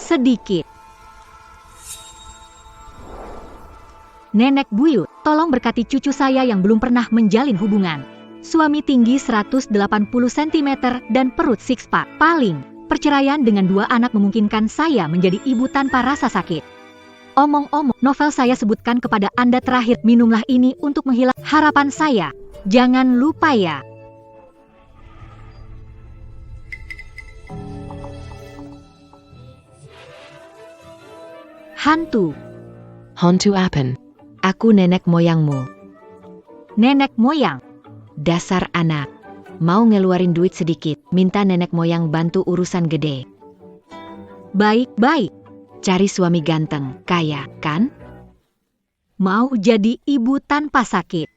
sedikit. Nenek buyut, tolong berkati cucu saya yang belum pernah menjalin hubungan. Suami tinggi 180 cm dan perut six pack. Paling, perceraian dengan 2 anak memungkinkan saya menjadi ibu tanpa rasa sakit. Omong-omong, novel saya sebutkan kepada Anda terakhir, minumlah ini untuk menghilangkan harapan saya. Jangan lupa ya. Hantu. Hantu apen. Aku nenek moyangmu. Nenek moyang. Dasar anak. Mau ngeluarin duit sedikit, minta nenek moyang bantu urusan gede. Baik-baik. Cari suami ganteng, kaya, kan? Mau jadi ibu tanpa sakit.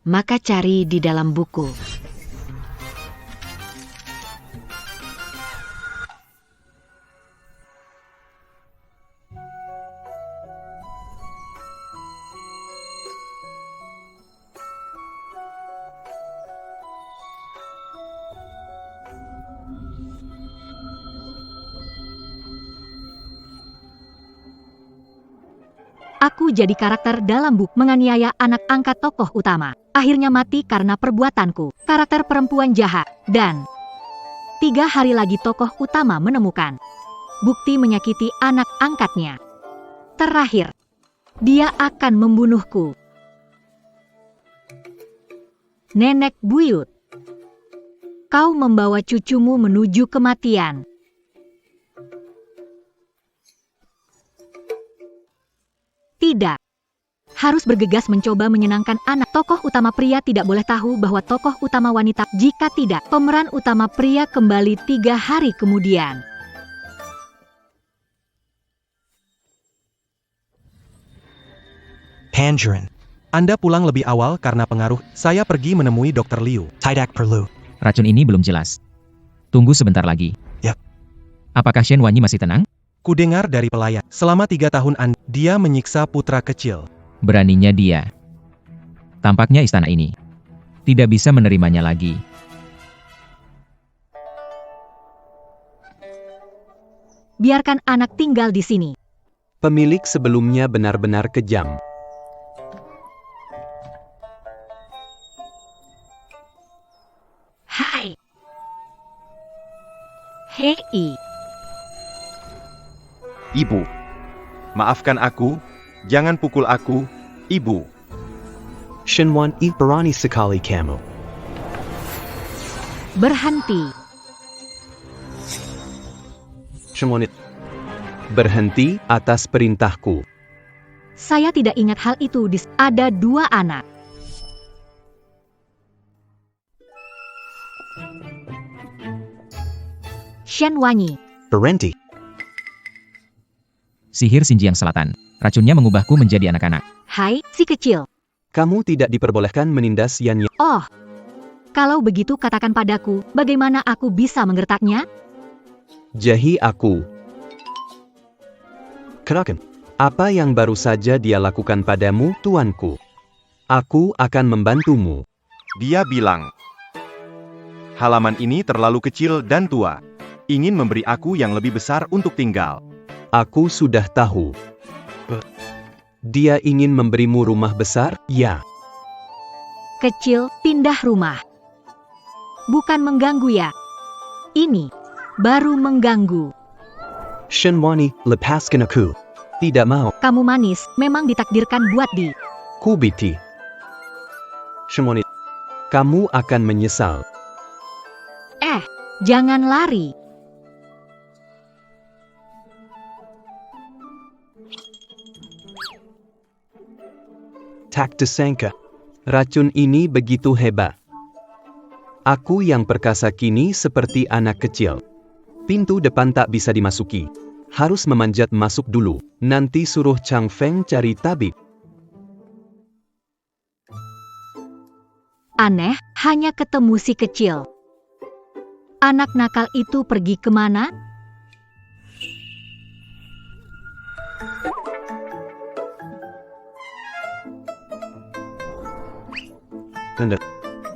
Maka cari di dalam buku. Aku jadi karakter dalam buku menganiaya anak angkat tokoh utama. Akhirnya mati karena perbuatanku. Karakter perempuan jahat. Dan 3 hari lagi tokoh utama menemukan bukti menyakiti anak angkatnya. Terakhir, dia akan membunuhku. Nenek buyut, kau membawa cucumu menuju kematian. Tidak. Harus bergegas mencoba menyenangkan anak. Tokoh utama pria tidak boleh tahu bahwa tokoh utama wanita. Jika tidak, pemeran utama pria kembali 3 hari kemudian. Tangerine. Anda pulang lebih awal karena pengaruh. Saya pergi menemui Dr. Liu. Tidak perlu. Racun ini belum jelas. Tunggu sebentar lagi. Yap. Apakah Shen Wanyi masih tenang? Kudengar dari pelayan. Selama 3 tahun dia menyiksa putra kecil. Beraninya dia. Tampaknya istana ini tidak bisa menerimanya lagi. Biarkan anak tinggal di sini. Pemilik sebelumnya benar-benar kejam. Hai. Hei. Ibu, maafkan aku, jangan pukul aku, Ibu. Shenwan berani sekali kamu. Berhenti. Shenwan, berhenti atas perintahku. Saya tidak ingat hal itu. Ada 2 anak. Shen Wanyi. Berhenti. Sihir Xinjiang Selatan. Racunnya mengubahku menjadi anak-anak. Hai, si kecil. Kamu tidak diperbolehkan menindas Yan. Oh. Kalau begitu katakan padaku, bagaimana aku bisa menggertaknya? Jahi aku. Kerakan. Apa yang baru saja dia lakukan padamu, tuanku? Aku akan membantumu. Dia bilang, halaman ini terlalu kecil dan tua. Ingin memberi aku yang lebih besar untuk tinggal. Aku sudah tahu. Dia ingin memberimu rumah besar, ya. Kecil, pindah rumah. Bukan mengganggu ya. Ini baru mengganggu. Shenwani, lepaskan aku. Tidak mau. Kamu manis, memang ditakdirkan buat di. Kubiti. Shenwani, kamu akan menyesal. Jangan lari. Tak disangka. Racun ini begitu hebat. Aku yang perkasa kini seperti anak kecil. Pintu depan tak bisa dimasuki. Harus memanjat masuk dulu. Nanti suruh Chang Feng cari tabib. Aneh, hanya ketemu si kecil. Anak nakal itu pergi kemana?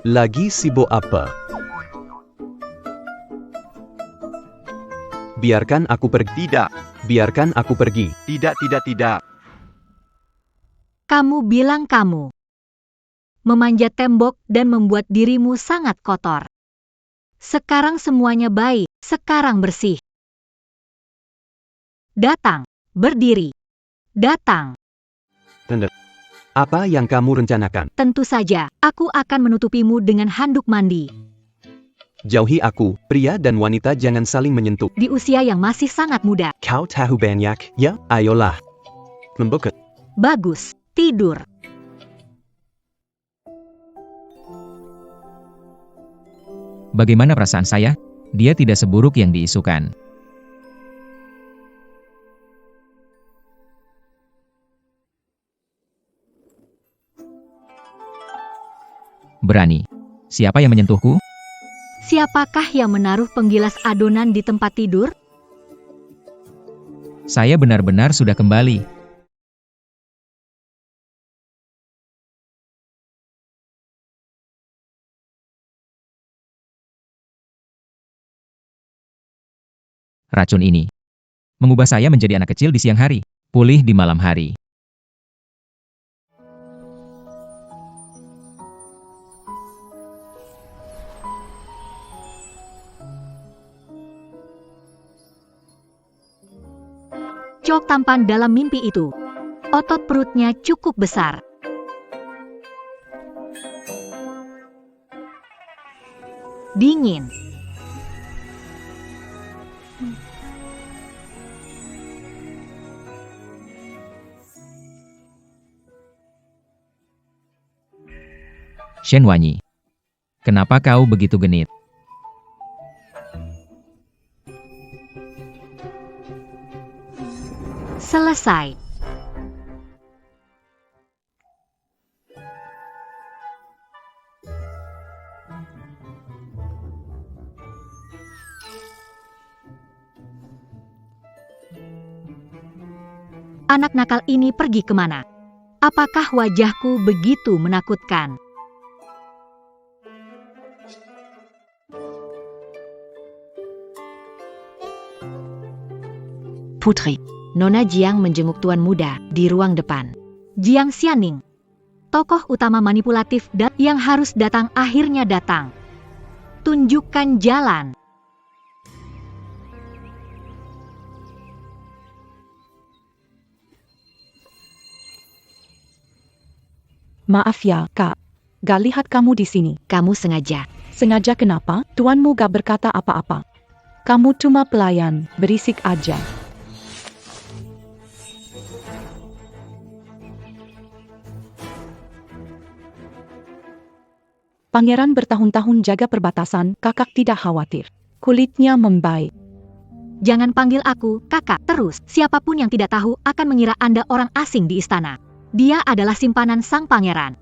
Lagi sibuk apa? Biarkan aku pergi. Tidak, Biarkan aku pergi. tidak. Kamu bilang kamu memanjat tembok dan membuat dirimu sangat kotor. Sekarang semuanya baik, sekarang bersih. Datang, berdiri. Datang. Apa yang kamu rencanakan? Tentu saja, aku akan menutupimu dengan handuk mandi. Jauhi aku, pria dan wanita jangan saling menyentuh. Di usia yang masih sangat muda. Kau tahu banyak, ya? Ayolah. Membuka. Bagus, tidur. Bagaimana perasaan saya? Dia tidak seburuk yang diisukan. Berani. Siapa yang menyentuhku? Siapakah yang menaruh penggilas adonan di tempat tidur? Saya benar-benar sudah kembali. Racun ini mengubah saya menjadi anak kecil di siang hari, pulih di malam hari. Chok tampan dalam mimpi itu. Otot perutnya cukup besar. Dingin. Shen Wanyi, kenapa kau begitu genit? Selesai. Anak nakal ini pergi kemana? Apakah wajahku begitu menakutkan? Putri. Nona Jiang menjenguk tuan muda di ruang depan. Jiang Xianing, tokoh utama manipulatif dan yang harus datang akhirnya datang. Tunjukkan jalan. Maaf ya, Kak. Gak lihat kamu di sini. Kamu sengaja. Sengaja kenapa? Tuanmu gak berkata apa-apa. Kamu cuma pelayan, berisik aja. Pangeran bertahun-tahun jaga perbatasan, kakak tidak khawatir. Kulitnya membaik. Jangan panggil aku kakak terus. Siapapun yang tidak tahu akan mengira Anda orang asing di istana. Dia adalah simpanan sang pangeran.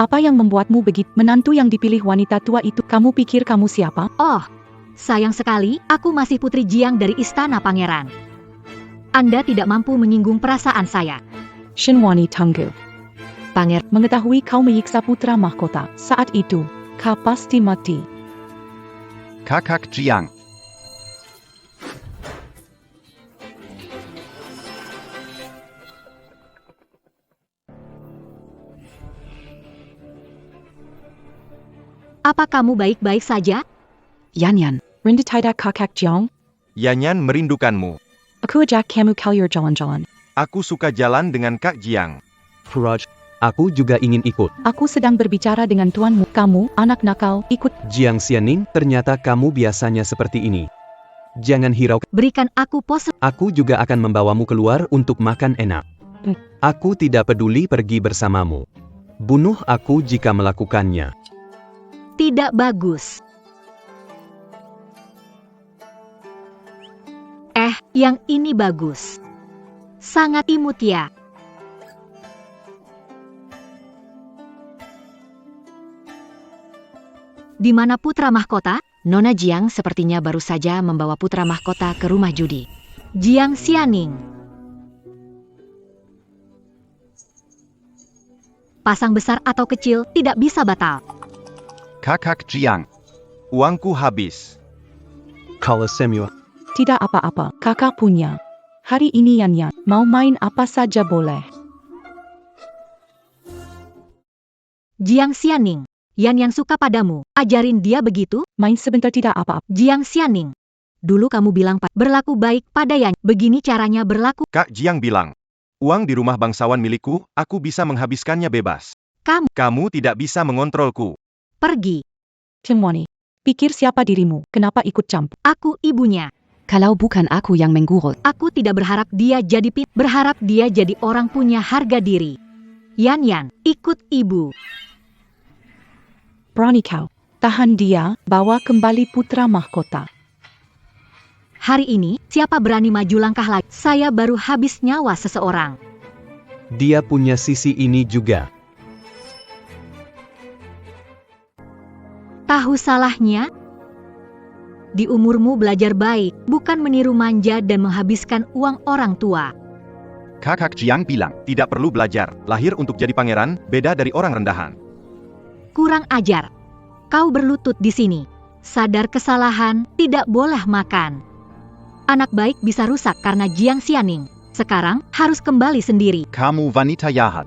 Apa yang membuatmu begitu? Menantu yang dipilih wanita tua itu, kamu pikir kamu siapa? Oh, sayang sekali, aku masih putri Jiang dari istana pangeran. Anda tidak mampu menyinggung perasaan saya. Shenwani Tenggu. Panger, Mengetahui kau menyiksa putra mahkota, saat itu, kau pasti mati. Kakak Jiang. Apa kamu baik-baik saja? Yan, rindu tidak kakak Jiang? Yanyan merindukanmu. Aku ajak kamu keluar jalan-jalan. Aku suka jalan dengan Kak Jiang. Furaj, aku juga ingin ikut. Aku sedang berbicara dengan tuanmu. Kamu, anak nakal, ikut. Jiang Xianing, ternyata kamu biasanya seperti ini. Jangan hiraukan. Berikan aku pose. Aku juga akan membawamu keluar untuk makan enak. Aku tidak peduli pergi bersamamu. Bunuh aku jika melakukannya. Tidak bagus. Yang ini bagus. Sangat imut ya. Di mana putra mahkota? Nona Jiang sepertinya baru saja membawa putra mahkota ke rumah judi. Jiang Xianing. Pasang besar atau kecil tidak bisa batal. Kakak Jiang. Uangku habis. Kalau semua Tidak apa-apa, kakak punya. Hari ini Yan mau main apa saja boleh. Jiang Xianing, Yan suka padamu, ajarin dia begitu? Main sebentar tidak apa-apa. Jiang Xianing, dulu kamu bilang berlaku baik pada Yan, begini caranya berlaku. Kak Jiang bilang, uang di rumah bangsawan milikku, aku bisa menghabiskannya bebas. Kamu tidak bisa mengontrolku. Pergi, Tianwani, pikir siapa dirimu, kenapa ikut campur? aku ibunya. Kalau bukan aku yang menggurut, Aku tidak berharap dia jadi berharap dia jadi orang punya harga diri. Yan, ikut ibu. Berani kau. Tahan dia, bawa kembali putra mahkota. Hari ini, siapa berani maju langkah lagi? Saya baru habis nyawa seseorang. Dia punya sisi ini juga. Tahu salahnya? Di umurmu belajar baik, bukan meniru manja dan menghabiskan uang orang tua. Kakak Jiang bilang, tidak perlu belajar, lahir untuk jadi pangeran, beda dari orang rendahan. Kurang ajar. Kau berlutut di sini. Sadar kesalahan, tidak boleh makan. Anak baik bisa rusak karena Jiang Xianing. Sekarang, harus kembali sendiri. Kamu wanita jahat.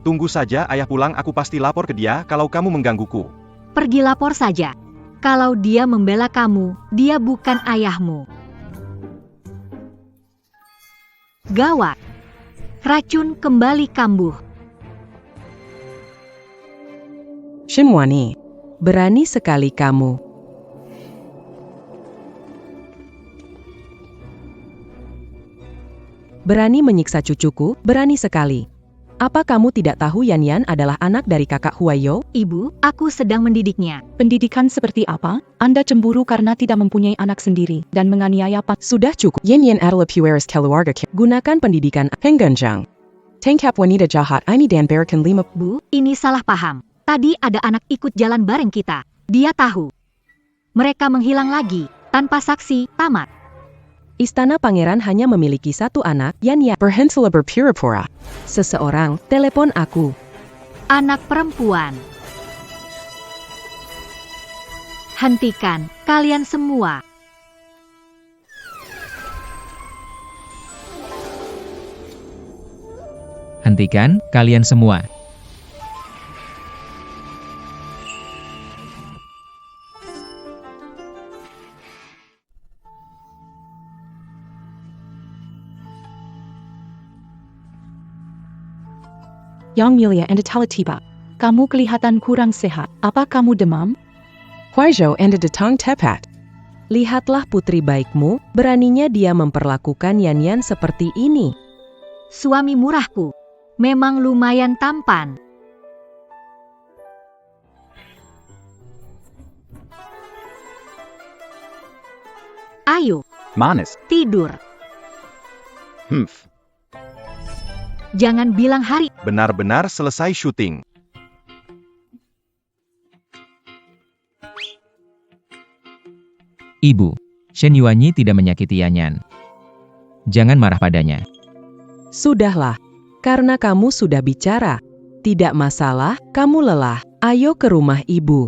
Tunggu saja ayah pulang, aku pasti lapor ke dia kalau kamu menggangguku. Pergi lapor saja. Kalau dia membela kamu, dia bukan ayahmu. Gawat. Racun kembali kambuh. Shenwani, berani sekali kamu. Berani menyiksa cucuku, berani sekali. Apa kamu tidak tahu Yan adalah anak dari kakak Huayo? Ibu, aku sedang mendidiknya. Pendidikan seperti apa? Anda cemburu karena tidak mempunyai anak sendiri dan menganiaya Sudah cukup. Yan adalah pueris keluarga. Gunakan pendidikan Hengganjang. Tangkap wanita jahat ini dan berikan 5. Bu, ini salah paham. Tadi ada anak ikut jalan bareng kita. Dia tahu. Mereka menghilang lagi, tanpa saksi, tamat. Istana pangeran hanya memiliki satu anak, Yan berhentilah berpura-pura. Seseorang, telepon aku. Anak perempuan. Hentikan, kalian semua. Hentikan, kalian semua. Yang Mulia and Talatiba. Kamu kelihatan kurang sehat. Apa kamu demam? Huaizhou and datang tepat. Lihatlah putri baikmu, beraninya dia memperlakukan Yan seperti ini. Suami murahku. Memang lumayan tampan. Ayo, Manis. tidur. Jangan bilang hari. Benar-benar selesai syuting. Ibu, Shen Yuanyi tidak menyakiti Yan. Jangan marah padanya. Sudahlah, karena kamu sudah bicara. Tidak masalah, kamu lelah. Ayo ke rumah ibu.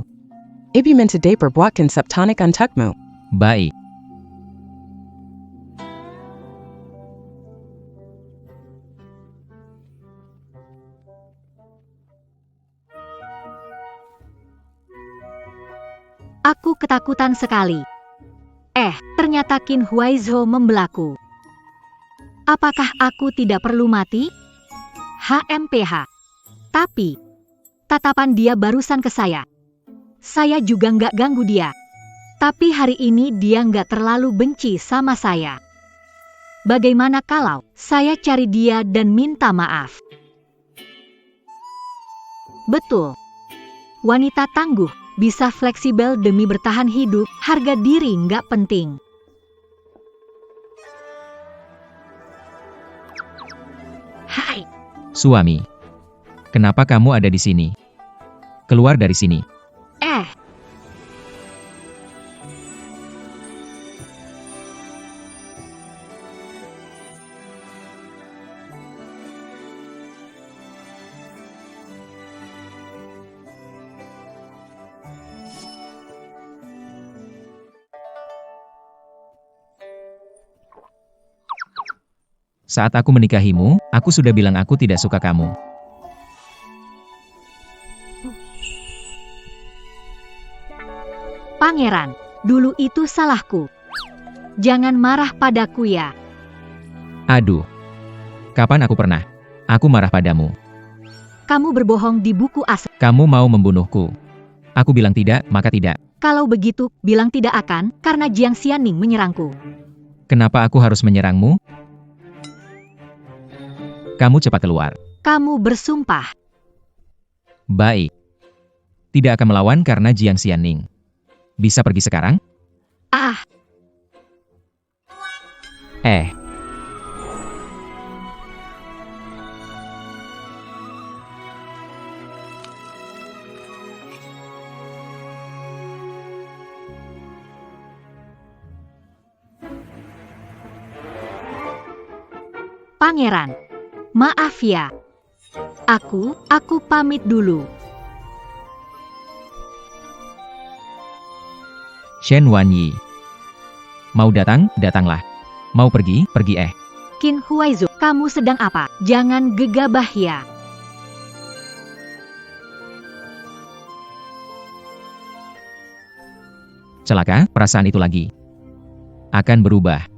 Ibu minta day perbuatkan septanik untukmu. Baik. Aku ketakutan sekali. Ternyata Qin Huaizhou membelaku. Apakah aku tidak perlu mati? HMPH. Tapi, tatapan dia barusan ke saya. Saya juga nggak ganggu dia. Tapi hari ini dia nggak terlalu benci sama saya. Bagaimana kalau saya cari dia dan minta maaf? Betul. Wanita tangguh, bisa fleksibel demi bertahan hidup, harga diri nggak penting. Hai. Suami. Kenapa kamu ada di sini? Keluar dari sini. Saat aku menikahimu, aku sudah bilang aku tidak suka kamu. Pangeran, dulu itu salahku. Jangan marah padaku ya. Aduh. Kapan aku pernah? Aku marah padamu. Kamu berbohong di buku asal. Kamu mau membunuhku. Aku bilang tidak, maka tidak. Kalau begitu, bilang tidak akan, karena Jiang Xianning menyerangku. Kenapa aku harus menyerangmu? Kamu cepat keluar. Kamu bersumpah. Baik. Tidak akan melawan karena Jiang Xianning. Bisa pergi sekarang? Ah, Pangeran. Maaf ya. Aku pamit dulu. Shen Wanyi. Mau datang, datanglah. Mau pergi, pergi. Qin Huaizu, kamu sedang apa? Jangan gegabah ya. Celaka, perasaan itu lagi. Akan berubah.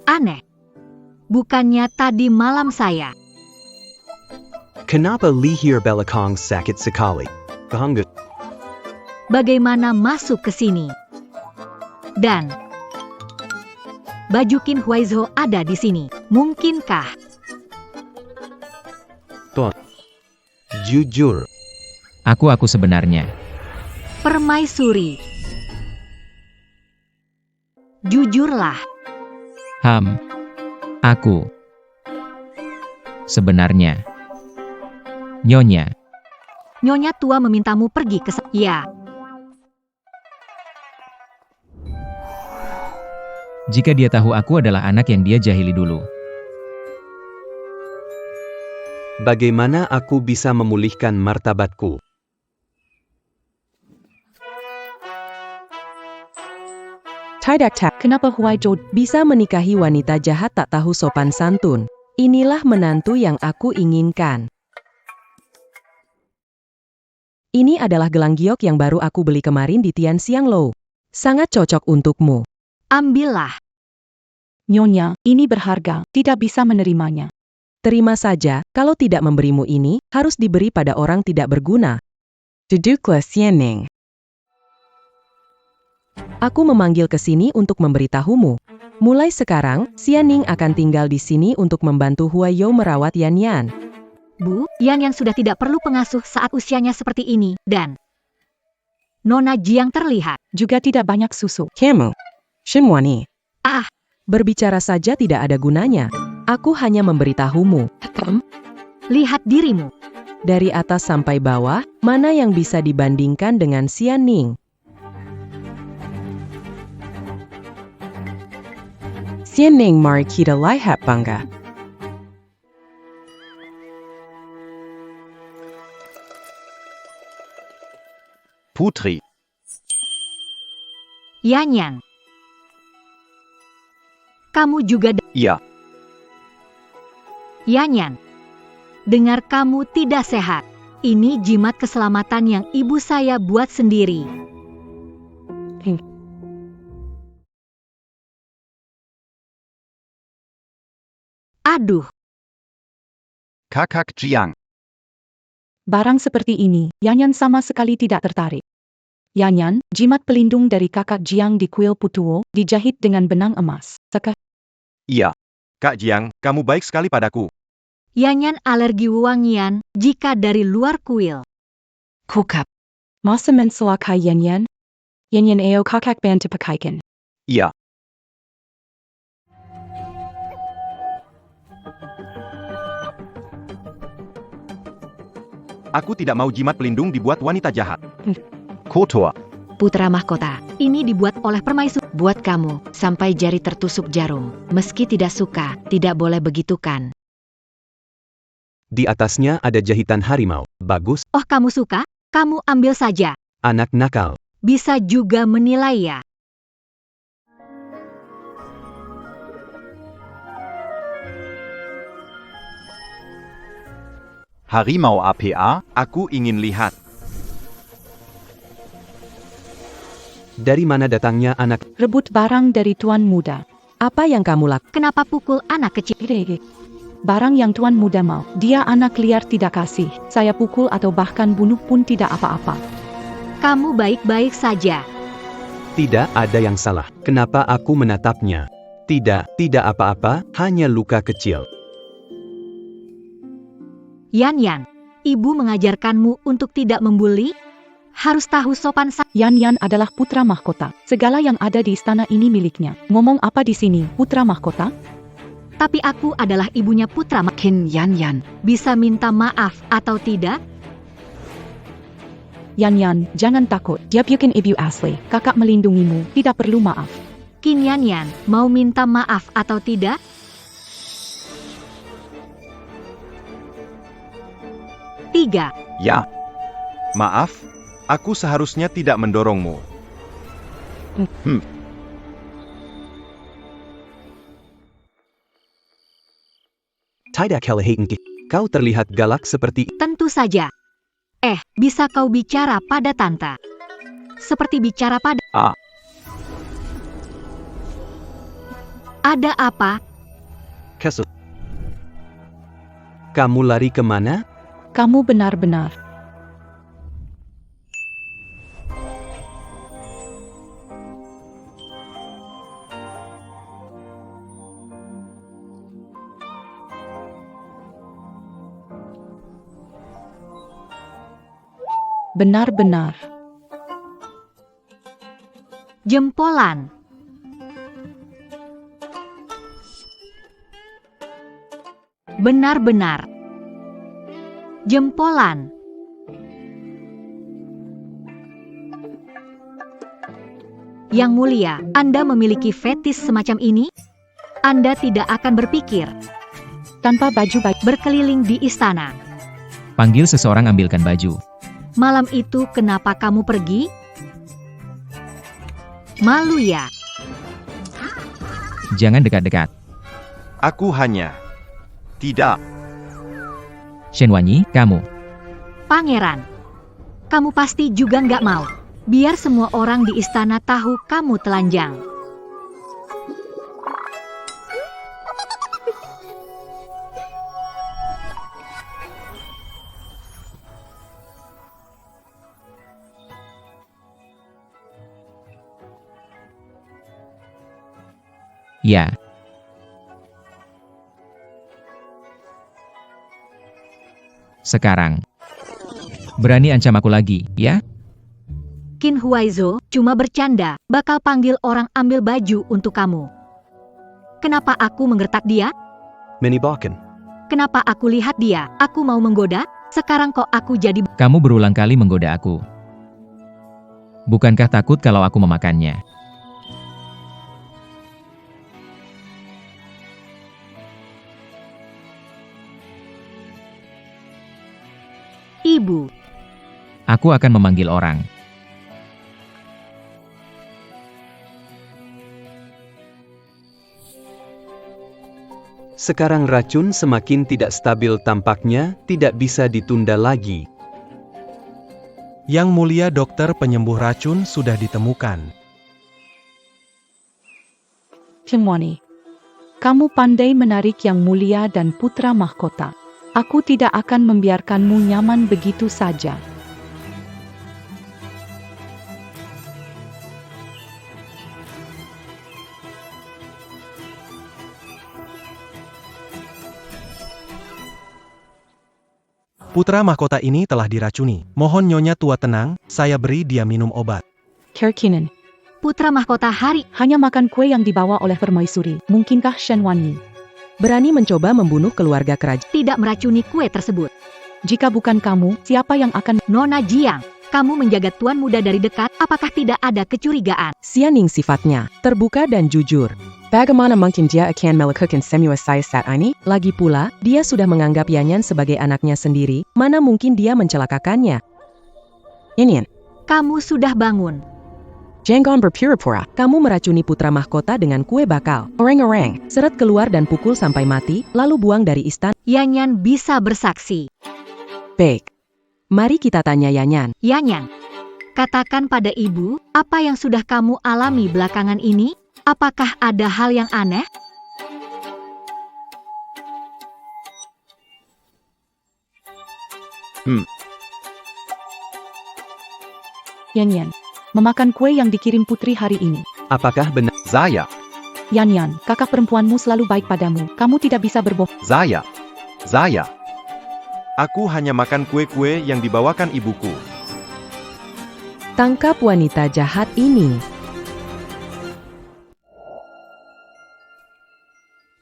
Aneh. Bukannya tadi malam saya. Kenapa leher belakang sakit sekali? Bahanggut. Bagaimana masuk ke sini? Dan baju Qin Huaizu ada di sini. Mungkinkah? Jujur. Aku sebenarnya. Permaisuri. Jujurlah. Aku sebenarnya Nyonya. Nyonya tua memintamu pergi ke ya. Jika dia tahu aku adalah anak yang dia jahili dulu. Bagaimana aku bisa memulihkan martabatku? Tidak tak, kenapa Huaizu bisa menikahi wanita jahat tak tahu sopan santun? Inilah menantu yang aku inginkan. Ini adalah gelang giok yang baru aku beli kemarin di Tian Xiang Lou. Sangat cocok untukmu. Ambillah. Nyonya, ini berharga, tidak bisa menerimanya. Terima saja, kalau tidak memberimu ini, harus diberi pada orang tidak berguna. Duduklah Xianning. Aku memanggil ke sini untuk memberitahumu. Mulai sekarang, Xianning akan tinggal di sini untuk membantu Huaiyou merawat Yan Yan. Bu, Yan sudah tidak perlu pengasuh saat usianya seperti ini, dan Nona Jiang terlihat. Juga tidak banyak susu. Kamu, Shenwani. Ah. Berbicara saja tidak ada gunanya. Aku hanya memberitahumu. Lihat dirimu. Dari atas sampai bawah, mana yang bisa dibandingkan dengan Xianning? Xianning mari kita lihat bangga. Putri. Yan. Kamu juga Iya. Yan. Dengar kamu tidak sehat. Ini jimat keselamatan yang ibu saya buat sendiri. Aduh. Kakak Jiang. Barang seperti ini, Yan sama sekali tidak tertarik. Yan, jimat pelindung dari kakak Jiang di kuil Putuo, dijahit dengan benang emas. Iya. Kak Jiang, kamu baik sekali padaku. Yan alergi wangian jika dari luar kuil. Kokap. Masa menselakai Yan? Yan eo kakak bantu pakaikan. Iya. Aku tidak mau jimat pelindung dibuat wanita jahat. Kotor. Putra mahkota, Ini dibuat oleh permaisuri. buat kamu, sampai jari tertusuk jarum. Meski tidak suka, tidak boleh begitu kan? Di atasnya ada jahitan harimau. Bagus, Oh, kamu suka? Kamu ambil saja. anak nakal. Bisa juga menilai ya. Harimau APA, aku ingin lihat. Dari mana datangnya anak? Rebut barang dari tuan muda. Apa yang kamu lakukan? Kenapa pukul anak kecil? Gede. Barang yang tuan muda mau. Dia anak liar tidak kasih. Saya pukul atau bahkan bunuh pun tidak apa-apa. Kamu baik-baik saja. Tidak ada yang salah. Kenapa aku menatapnya? Tidak apa-apa, hanya luka kecil. Yan, ibu mengajarkanmu untuk tidak membuli? Harus tahu sopan santun. Yan adalah putra mahkota. Segala yang ada di istana ini miliknya. Ngomong apa di sini, putra mahkota? Tapi aku adalah ibunya putra. Kin Yan. Bisa minta maaf atau tidak? Yan, jangan takut. Dia bukan ibu asli. Kakak melindungimu, tidak perlu maaf. Kin Yan, mau minta maaf atau tidak? Tiga. Ya. Maaf, aku seharusnya tidak mendorongmu. Tidak kelihatan. Kau terlihat galak seperti... Tentu saja. Bisa kau bicara pada tante. Seperti bicara pada... Ada apa? Kesel. Kamu lari kemana? Kamu benar-benar. Benar-benar. Jempolan. Benar-benar. Jempolan. Yang mulia, Anda memiliki fetis semacam ini? Anda tidak akan berpikir Tanpa baju berkeliling di istana. Panggil seseorang ambilkan baju. Malam itu kenapa kamu pergi? Malu ya? Jangan dekat-dekat. Aku hanya... Tidak. Shen Wanyi, kamu. Pangeran, kamu pasti juga nggak mau. Biar semua orang di istana tahu kamu telanjang. Ya. Sekarang. Berani ancam aku lagi, ya? Qin Huaizo cuma bercanda, bakal panggil orang ambil baju untuk kamu. Kenapa aku menggertak dia? Menibahkan. Kenapa aku lihat dia? Aku mau menggoda? Sekarang kok aku jadi... Kamu berulang kali menggoda aku. Bukankah takut kalau aku memakannya? Ibu, Aku akan memanggil orang. Sekarang racun semakin tidak stabil tampaknya, tidak bisa ditunda lagi. Yang mulia dokter penyembuh racun sudah ditemukan. Cemwani. Kamu pandai menarik yang mulia dan putra mahkota. Aku tidak akan membiarkanmu nyaman begitu saja. Putra mahkota ini telah diracuni. Mohon nyonya tua tenang, saya beri dia minum obat. Kerkinen. putra mahkota hari. Hanya makan kue yang dibawa oleh permaisuri. Mungkinkah Shen Wanyi Berani mencoba membunuh keluarga kerajaan. Tidak meracuni kue tersebut. Jika bukan kamu, siapa yang akan... Nona Jiang, Kamu menjaga tuan muda dari dekat, apakah tidak ada kecurigaan? Xianing sifatnya terbuka dan jujur. Bagaimana mungkin dia akan melakukan semua siasat ini? Lagi pula, dia sudah menganggap Yanyan sebagai anaknya sendiri, mana mungkin dia mencelakakannya? Yanyan, Kamu sudah bangun. jangan berpura-pura. Kamu meracuni putra mahkota dengan kue bakal. Orang-orang, seret keluar dan pukul sampai mati, lalu buang dari istana. Yanyan bisa bersaksi. Baik. Mari kita tanya Yanyan. Yanyan, katakan pada ibu, apa yang sudah kamu alami belakangan ini? Apakah ada hal yang aneh? Yanyan, memakan kue yang dikirim putri hari ini. Apakah benar? Zaya, Yanyan, kakak perempuanmu selalu baik padamu. Kamu tidak bisa berbohong. Zaya. Aku hanya makan kue-kue yang dibawakan ibuku. Tangkap wanita jahat ini.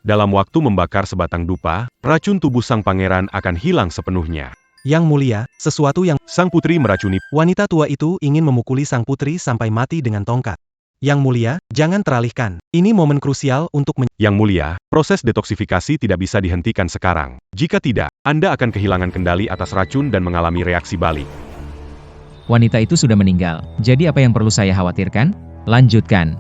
Dalam waktu membakar sebatang dupa, racun tubuh sang pangeran akan hilang sepenuhnya. Yang mulia, sesuatu yang Sang putri meracuni. wanita tua itu ingin memukuli sang putri sampai mati dengan tongkat. Yang mulia, jangan teralihkan. Ini momen krusial untuk Yang mulia, proses detoksifikasi tidak bisa dihentikan sekarang. Jika tidak, Anda akan kehilangan kendali atas racun dan mengalami reaksi balik. Wanita itu sudah meninggal, jadi apa yang perlu saya khawatirkan? Lanjutkan.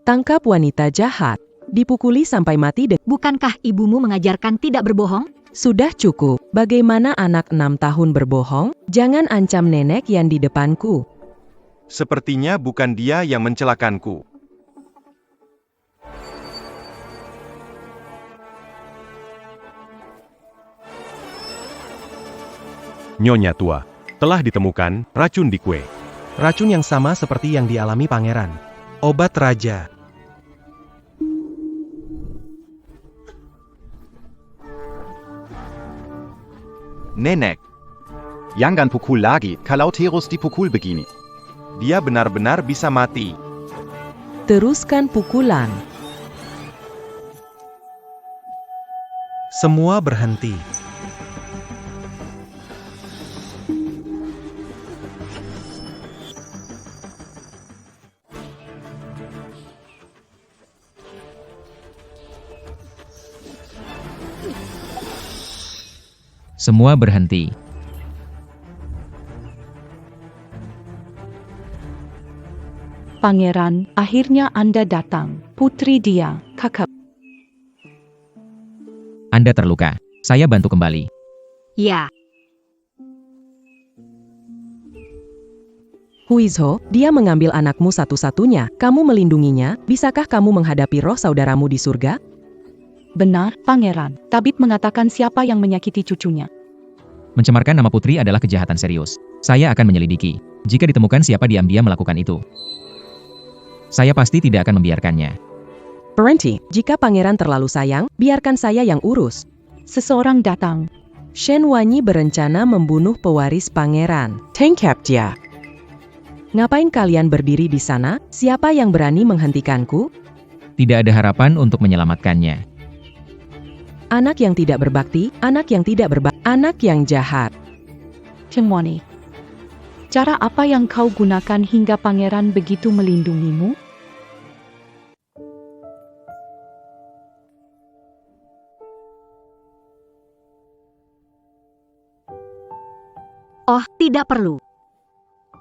Tangkap wanita jahat. Dipukuli sampai mati. Bukankah ibumu mengajarkan tidak berbohong? Sudah cukup. Bagaimana anak 6 tahun berbohong? Jangan ancam nenek yang di depanku. Sepertinya bukan dia yang mencelakanku. Nyonya tua, telah ditemukan racun di kue. racun yang sama seperti yang dialami pangeran. Obat raja. Nenek. Jangan pukul lagi, kalau terus dipukul begini. Dia benar-benar bisa mati. Teruskan pukulan. Semua berhenti. Semua berhenti. Pangeran, akhirnya Anda datang. Putri dia, kakak. Anda terluka. Saya bantu kembali. Ya, Huizho, dia mengambil anakmu satu-satunya. Kamu melindunginya. Bisakah kamu menghadapi roh saudaramu di surga? Benar, Pangeran. Tabib mengatakan siapa yang menyakiti cucunya. Mencemarkan nama putri adalah kejahatan serius. Saya akan menyelidiki. Jika ditemukan siapa diam-diam melakukan itu, saya pasti tidak akan membiarkannya. Berhenti, jika pangeran terlalu sayang, biarkan saya yang urus. Seseorang datang. Shen Wanyi berencana membunuh pewaris pangeran. Tangkap dia. Ngapain kalian berdiri di sana? Siapa yang berani menghentikanku? Tidak ada harapan untuk menyelamatkannya. Anak yang tidak berbakti, anak yang tidak berbakti, anak yang jahat. Cemwani. Cara apa yang kau gunakan hingga pangeran begitu melindungimu? oh tidak perlu.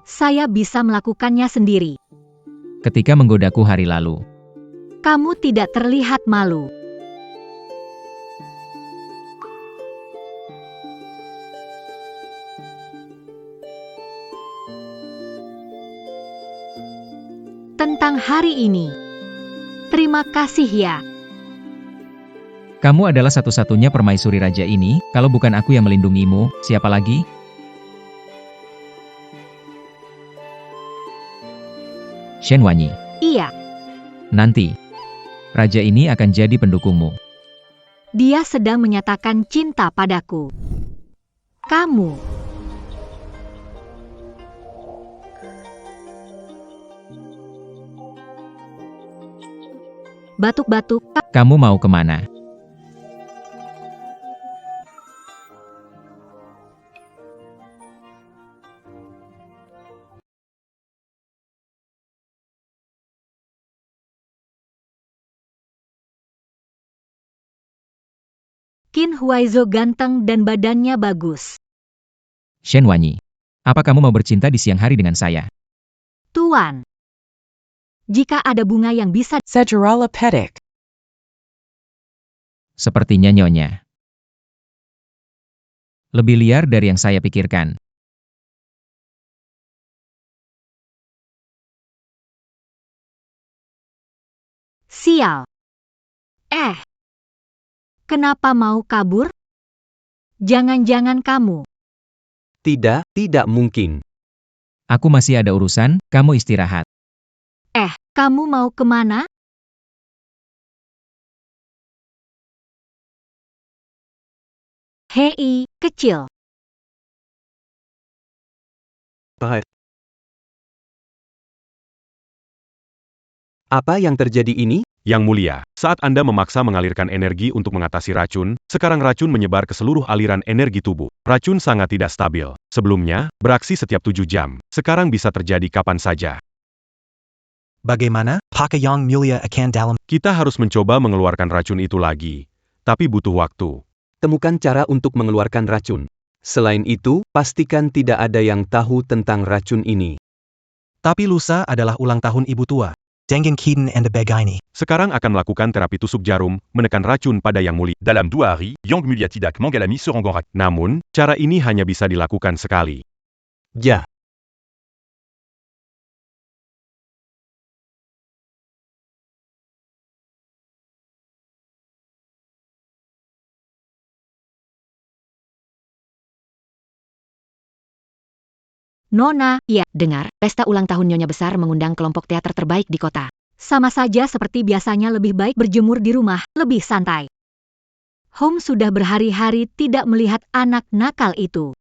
Saya bisa melakukannya sendiri. Ketika menggodaku hari lalu, Kamu tidak terlihat malu. Tentang hari ini. Terima kasih ya. kamu adalah satu-satunya permaisuri raja ini. Kalau bukan aku yang melindungimu, siapa lagi? Shen Wanyi. Iya, Nanti, raja ini akan jadi pendukungmu. dia sedang menyatakan cinta padaku. Kamu. Batuk-batuk. Kamu mau kemana? Qin Huaizo ganteng dan badannya bagus. Shen Wanyi. Apa kamu mau bercinta di siang hari dengan saya? Tuan. Jika ada bunga yang bisa Sejarala Petik. Sepertinya nyonya. Lebih liar dari yang saya pikirkan. sial. Kenapa mau kabur? Jangan-jangan kamu. Tidak, tidak mungkin. Aku masih ada urusan, kamu istirahat. Kamu mau kemana? Hei, kecil. Apa yang terjadi ini? Yang Mulia, saat Anda memaksa mengalirkan energi untuk mengatasi racun, sekarang racun menyebar ke seluruh aliran energi tubuh. Racun sangat tidak stabil. Sebelumnya, beraksi setiap 7 jam. Sekarang bisa terjadi kapan saja. Bagaimana? Yang Mulia akan dalam. Kita harus mencoba mengeluarkan racun itu lagi. Tapi butuh waktu. Temukan cara untuk mengeluarkan racun. Selain itu, pastikan tidak ada yang tahu tentang racun ini. Tapi lusa adalah ulang tahun ibu tua. Dengan Keaton and the Begaini. Sekarang akan melakukan terapi tusuk jarum, menekan racun pada Yang Mulia. Dalam 2 hari, Yang Mulia tidak mengalami serangan racun. Namun, cara ini hanya bisa dilakukan sekali. Ja. Nona, ya, Dengar, pesta ulang tahun Nyonya besar mengundang kelompok teater terbaik di kota. sama saja seperti biasanya lebih baik berjemur di rumah, lebih santai. Home sudah berhari-hari tidak melihat anak nakal itu.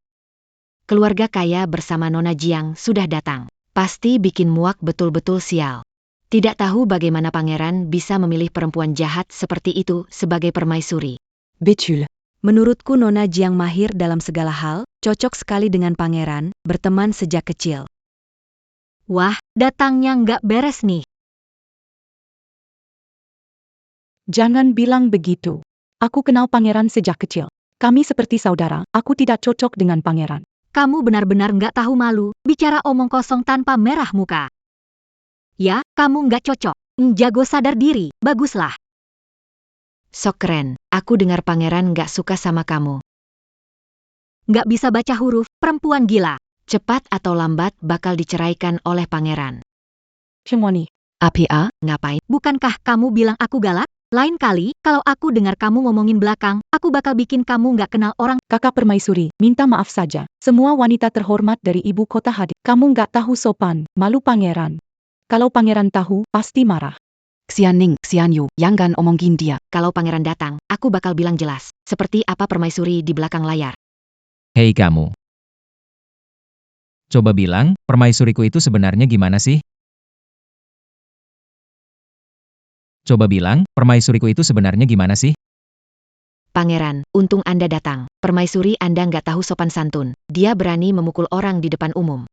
Keluarga kaya bersama Nona Jiang sudah datang. Pasti bikin muak betul-betul sial. Tidak tahu bagaimana pangeran bisa memilih perempuan jahat seperti itu sebagai permaisuri. Betul. Menurutku Nona Jiang mahir dalam segala hal, cocok sekali dengan pangeran, berteman sejak kecil. Wah, datangnya nggak beres nih. Jangan bilang begitu. Aku kenal pangeran sejak kecil. Kami seperti saudara, aku tidak cocok dengan pangeran. Kamu benar-benar nggak tahu malu, bicara omong kosong tanpa merah muka. Ya, kamu nggak cocok. Jago sadar diri, baguslah. Sok keren, aku dengar pangeran gak suka sama kamu. Nggak bisa baca huruf, perempuan gila. Cepat atau lambat bakal diceraikan oleh pangeran. Cemoni. APA, Ngapain? Bukankah kamu bilang aku galak? Lain kali, kalau aku dengar kamu ngomongin belakang, aku bakal bikin kamu nggak kenal orang. Kakak permaisuri, minta maaf saja. Semua wanita terhormat dari ibu kota hadir. Kamu nggak tahu sopan, malu pangeran. Kalau pangeran tahu, pasti marah. Xianning, Xianyu, jangan omongin dia. Kalau pangeran datang, aku bakal bilang jelas. Seperti apa permaisuri di belakang layar. Hei kamu. Coba bilang, permaisuriku itu sebenarnya gimana sih? Coba bilang, permaisuriku itu sebenarnya gimana sih? Pangeran, untung Anda datang. Permaisuri Anda nggak tahu sopan santun. Dia berani memukul orang di depan umum.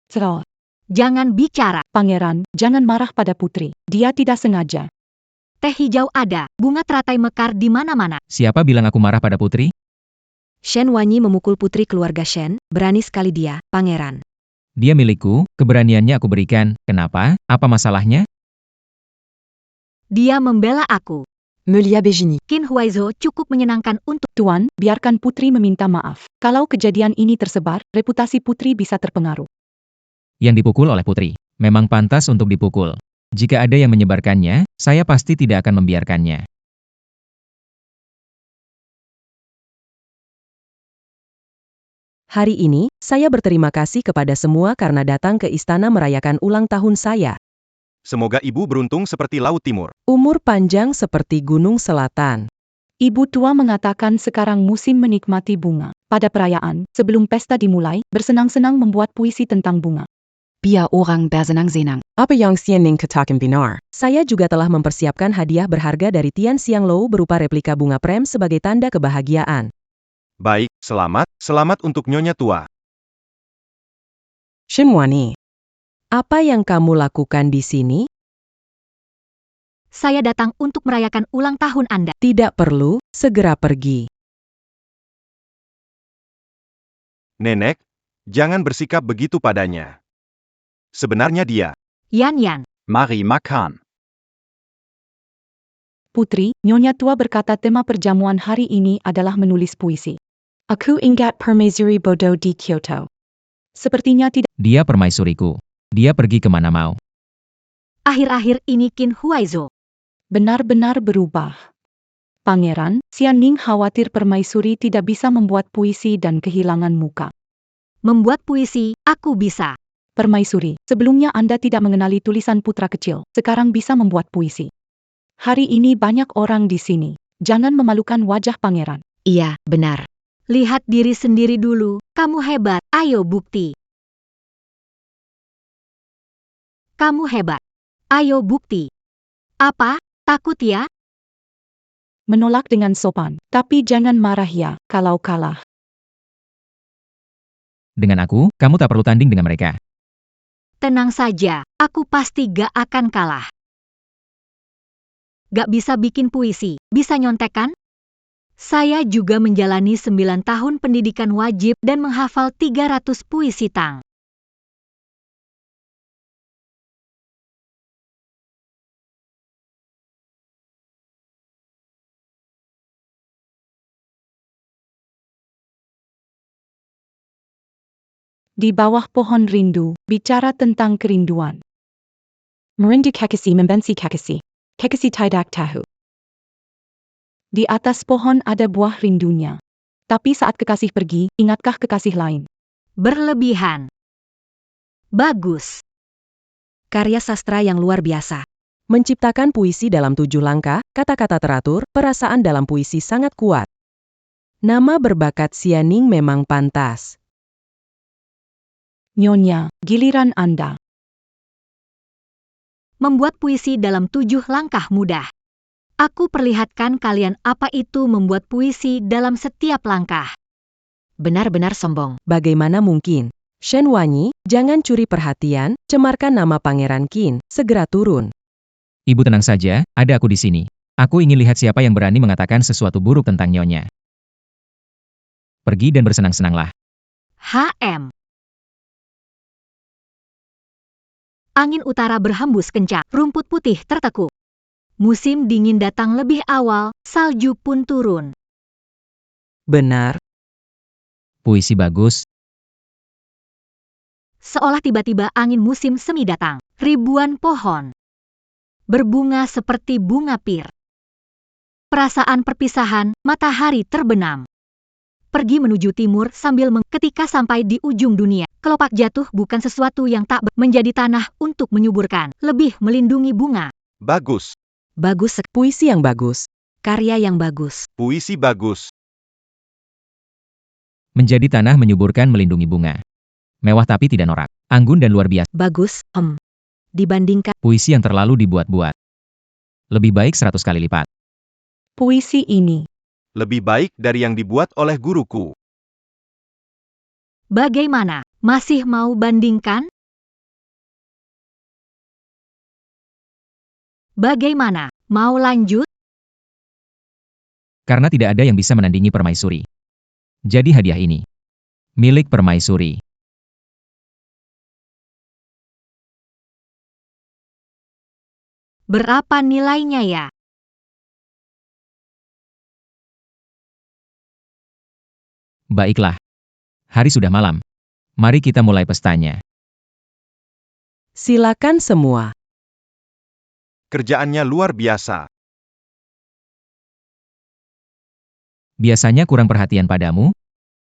Cerol. Jangan bicara. Pangeran, jangan marah pada putri. Dia tidak sengaja. Teh hijau ada, bunga teratai mekar di mana-mana. Siapa bilang aku marah pada putri? Shen Wanyi memukul putri keluarga Shen, berani sekali dia, pangeran. Dia milikku, keberaniannya aku berikan. Kenapa? Apa masalahnya? Dia membela aku. Mulia Begini. Qin Huaizo cukup menyenangkan untuk Tuan, biarkan putri meminta maaf. Kalau kejadian ini tersebar, reputasi putri bisa terpengaruh. Yang dipukul oleh putri. Memang pantas untuk dipukul. Jika ada yang menyebarkannya, saya pasti tidak akan membiarkannya. Hari ini, saya berterima kasih kepada semua karena datang ke istana merayakan ulang tahun saya. Semoga ibu beruntung seperti Laut Timur. Umur panjang seperti Gunung Selatan. Ibu tua mengatakan sekarang musim menikmati bunga. Pada perayaan, sebelum pesta dimulai, bersenang-senang membuat puisi tentang bunga. Biar orang bersenang-senang. Apa yang Xianning katakan benar? Saya juga telah mempersiapkan hadiah berharga dari Tian Xianglou berupa replika bunga prem sebagai tanda kebahagiaan. Baik, selamat untuk Nyonya tua. Shen Wanyi, apa yang kamu lakukan di sini? Saya datang untuk merayakan ulang tahun Anda. Tidak perlu, segera pergi. Nenek, jangan bersikap begitu padanya. Sebenarnya dia. Yan. Marie Makan. Putri, Nyonya Tua berkata tema perjamuan hari ini adalah menulis puisi. Aku ingat permaisuri bodoh di Kyoto. Sepertinya tidak. Dia permaisuriku. Dia pergi kemana mau. Akhir-akhir ini Qin Huaizo Benar-benar berubah. Pangeran, Xian Ning khawatir permaisuri tidak bisa membuat puisi dan kehilangan muka. membuat puisi, aku bisa. Permaisuri, sebelumnya Anda tidak mengenali tulisan putra kecil, sekarang bisa membuat puisi. Hari ini banyak orang di sini. Jangan memalukan wajah pangeran. Iya, benar. Lihat diri sendiri dulu, kamu hebat, ayo bukti. Kamu hebat. Ayo bukti. Apa? Takut ya? Menolak dengan sopan, tapi jangan marah ya, kalau kalah. Dengan aku, kamu tak perlu tanding dengan mereka. Tenang saja, aku pasti gak akan kalah. Gak bisa bikin puisi, bisa nyontek kan? Saya juga menjalani 9 tahun pendidikan wajib dan menghafal 300 puisi Tang. Di bawah pohon rindu, bicara tentang kerinduan. Merindu kekasih membenci kekasih. Kekasih tidak tahu. Di atas pohon ada buah rindunya. Tapi saat kekasih pergi, ingatkah kekasih lain? Berlebihan. Bagus. Karya sastra yang luar biasa. Menciptakan puisi dalam 7 langkah, kata-kata teratur, perasaan dalam puisi sangat kuat. Nama berbakat Xian Ning memang pantas. Nyonya, giliran Anda. Membuat puisi dalam 7 langkah mudah. Aku perlihatkan kalian apa itu membuat puisi dalam setiap langkah. Benar-benar sombong. Bagaimana mungkin? Shen Wanyi, jangan curi perhatian, cemarkan nama Pangeran Qin, segera turun. Ibu tenang saja, ada aku di sini. Aku ingin lihat siapa yang berani mengatakan sesuatu buruk tentang Nyonya. Pergi dan bersenang-senanglah. HM. Angin utara berhembus kencang, rumput putih tertekuk. Musim dingin datang lebih awal, salju pun turun. Benar. Puisi bagus. Seolah tiba-tiba angin musim semi datang. Ribuan pohon berbunga seperti bunga pir. Perasaan perpisahan, matahari terbenam. Pergi menuju timur sambil ketika sampai di ujung dunia, kelopak jatuh bukan sesuatu yang tak menjadi tanah untuk menyuburkan, lebih melindungi bunga. Bagus. Bagus, Puisi yang bagus. karya yang bagus. Puisi bagus. Menjadi tanah menyuburkan melindungi bunga. Mewah tapi tidak norak. Anggun dan luar biasa. Bagus, dibandingkan Puisi yang terlalu dibuat-buat. Lebih baik 100 kali lipat. Puisi ini. Lebih baik dari yang dibuat oleh guruku. Bagaimana? Masih mau bandingkan? Bagaimana? Mau lanjut? Karena tidak ada yang bisa menandingi permaisuri. Jadi hadiah ini milik permaisuri. Berapa nilainya ya? Baiklah. Hari sudah malam. Mari kita mulai pestanya. Silakan semua. Kerjaannya luar biasa. Biasanya kurang perhatian padamu.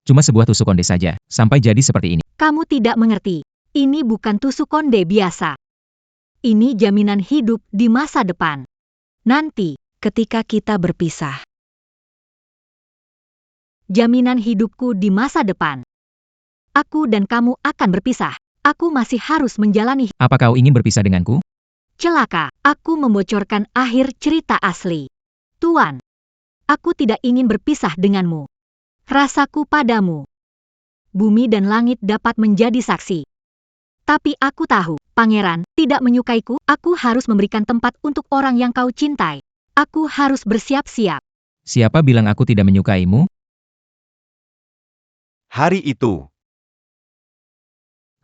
Cuma sebuah tusuk konde saja, sampai jadi seperti ini. Kamu tidak mengerti. Ini bukan tusuk konde biasa. Ini jaminan hidup di masa depan. Nanti, ketika kita berpisah. jaminan hidupku di masa depan. Aku dan kamu akan berpisah. Aku masih harus menjalani. Apa kau ingin berpisah denganku? Celaka, aku membocorkan akhir cerita asli. Tuan, aku tidak ingin berpisah denganmu. Rasaku padamu. Bumi dan langit dapat menjadi saksi. Tapi aku tahu, Pangeran, tidak menyukaiku, aku harus memberikan tempat untuk orang yang kau cintai. Aku harus bersiap-siap. Siapa bilang aku tidak menyukaimu? Hari itu.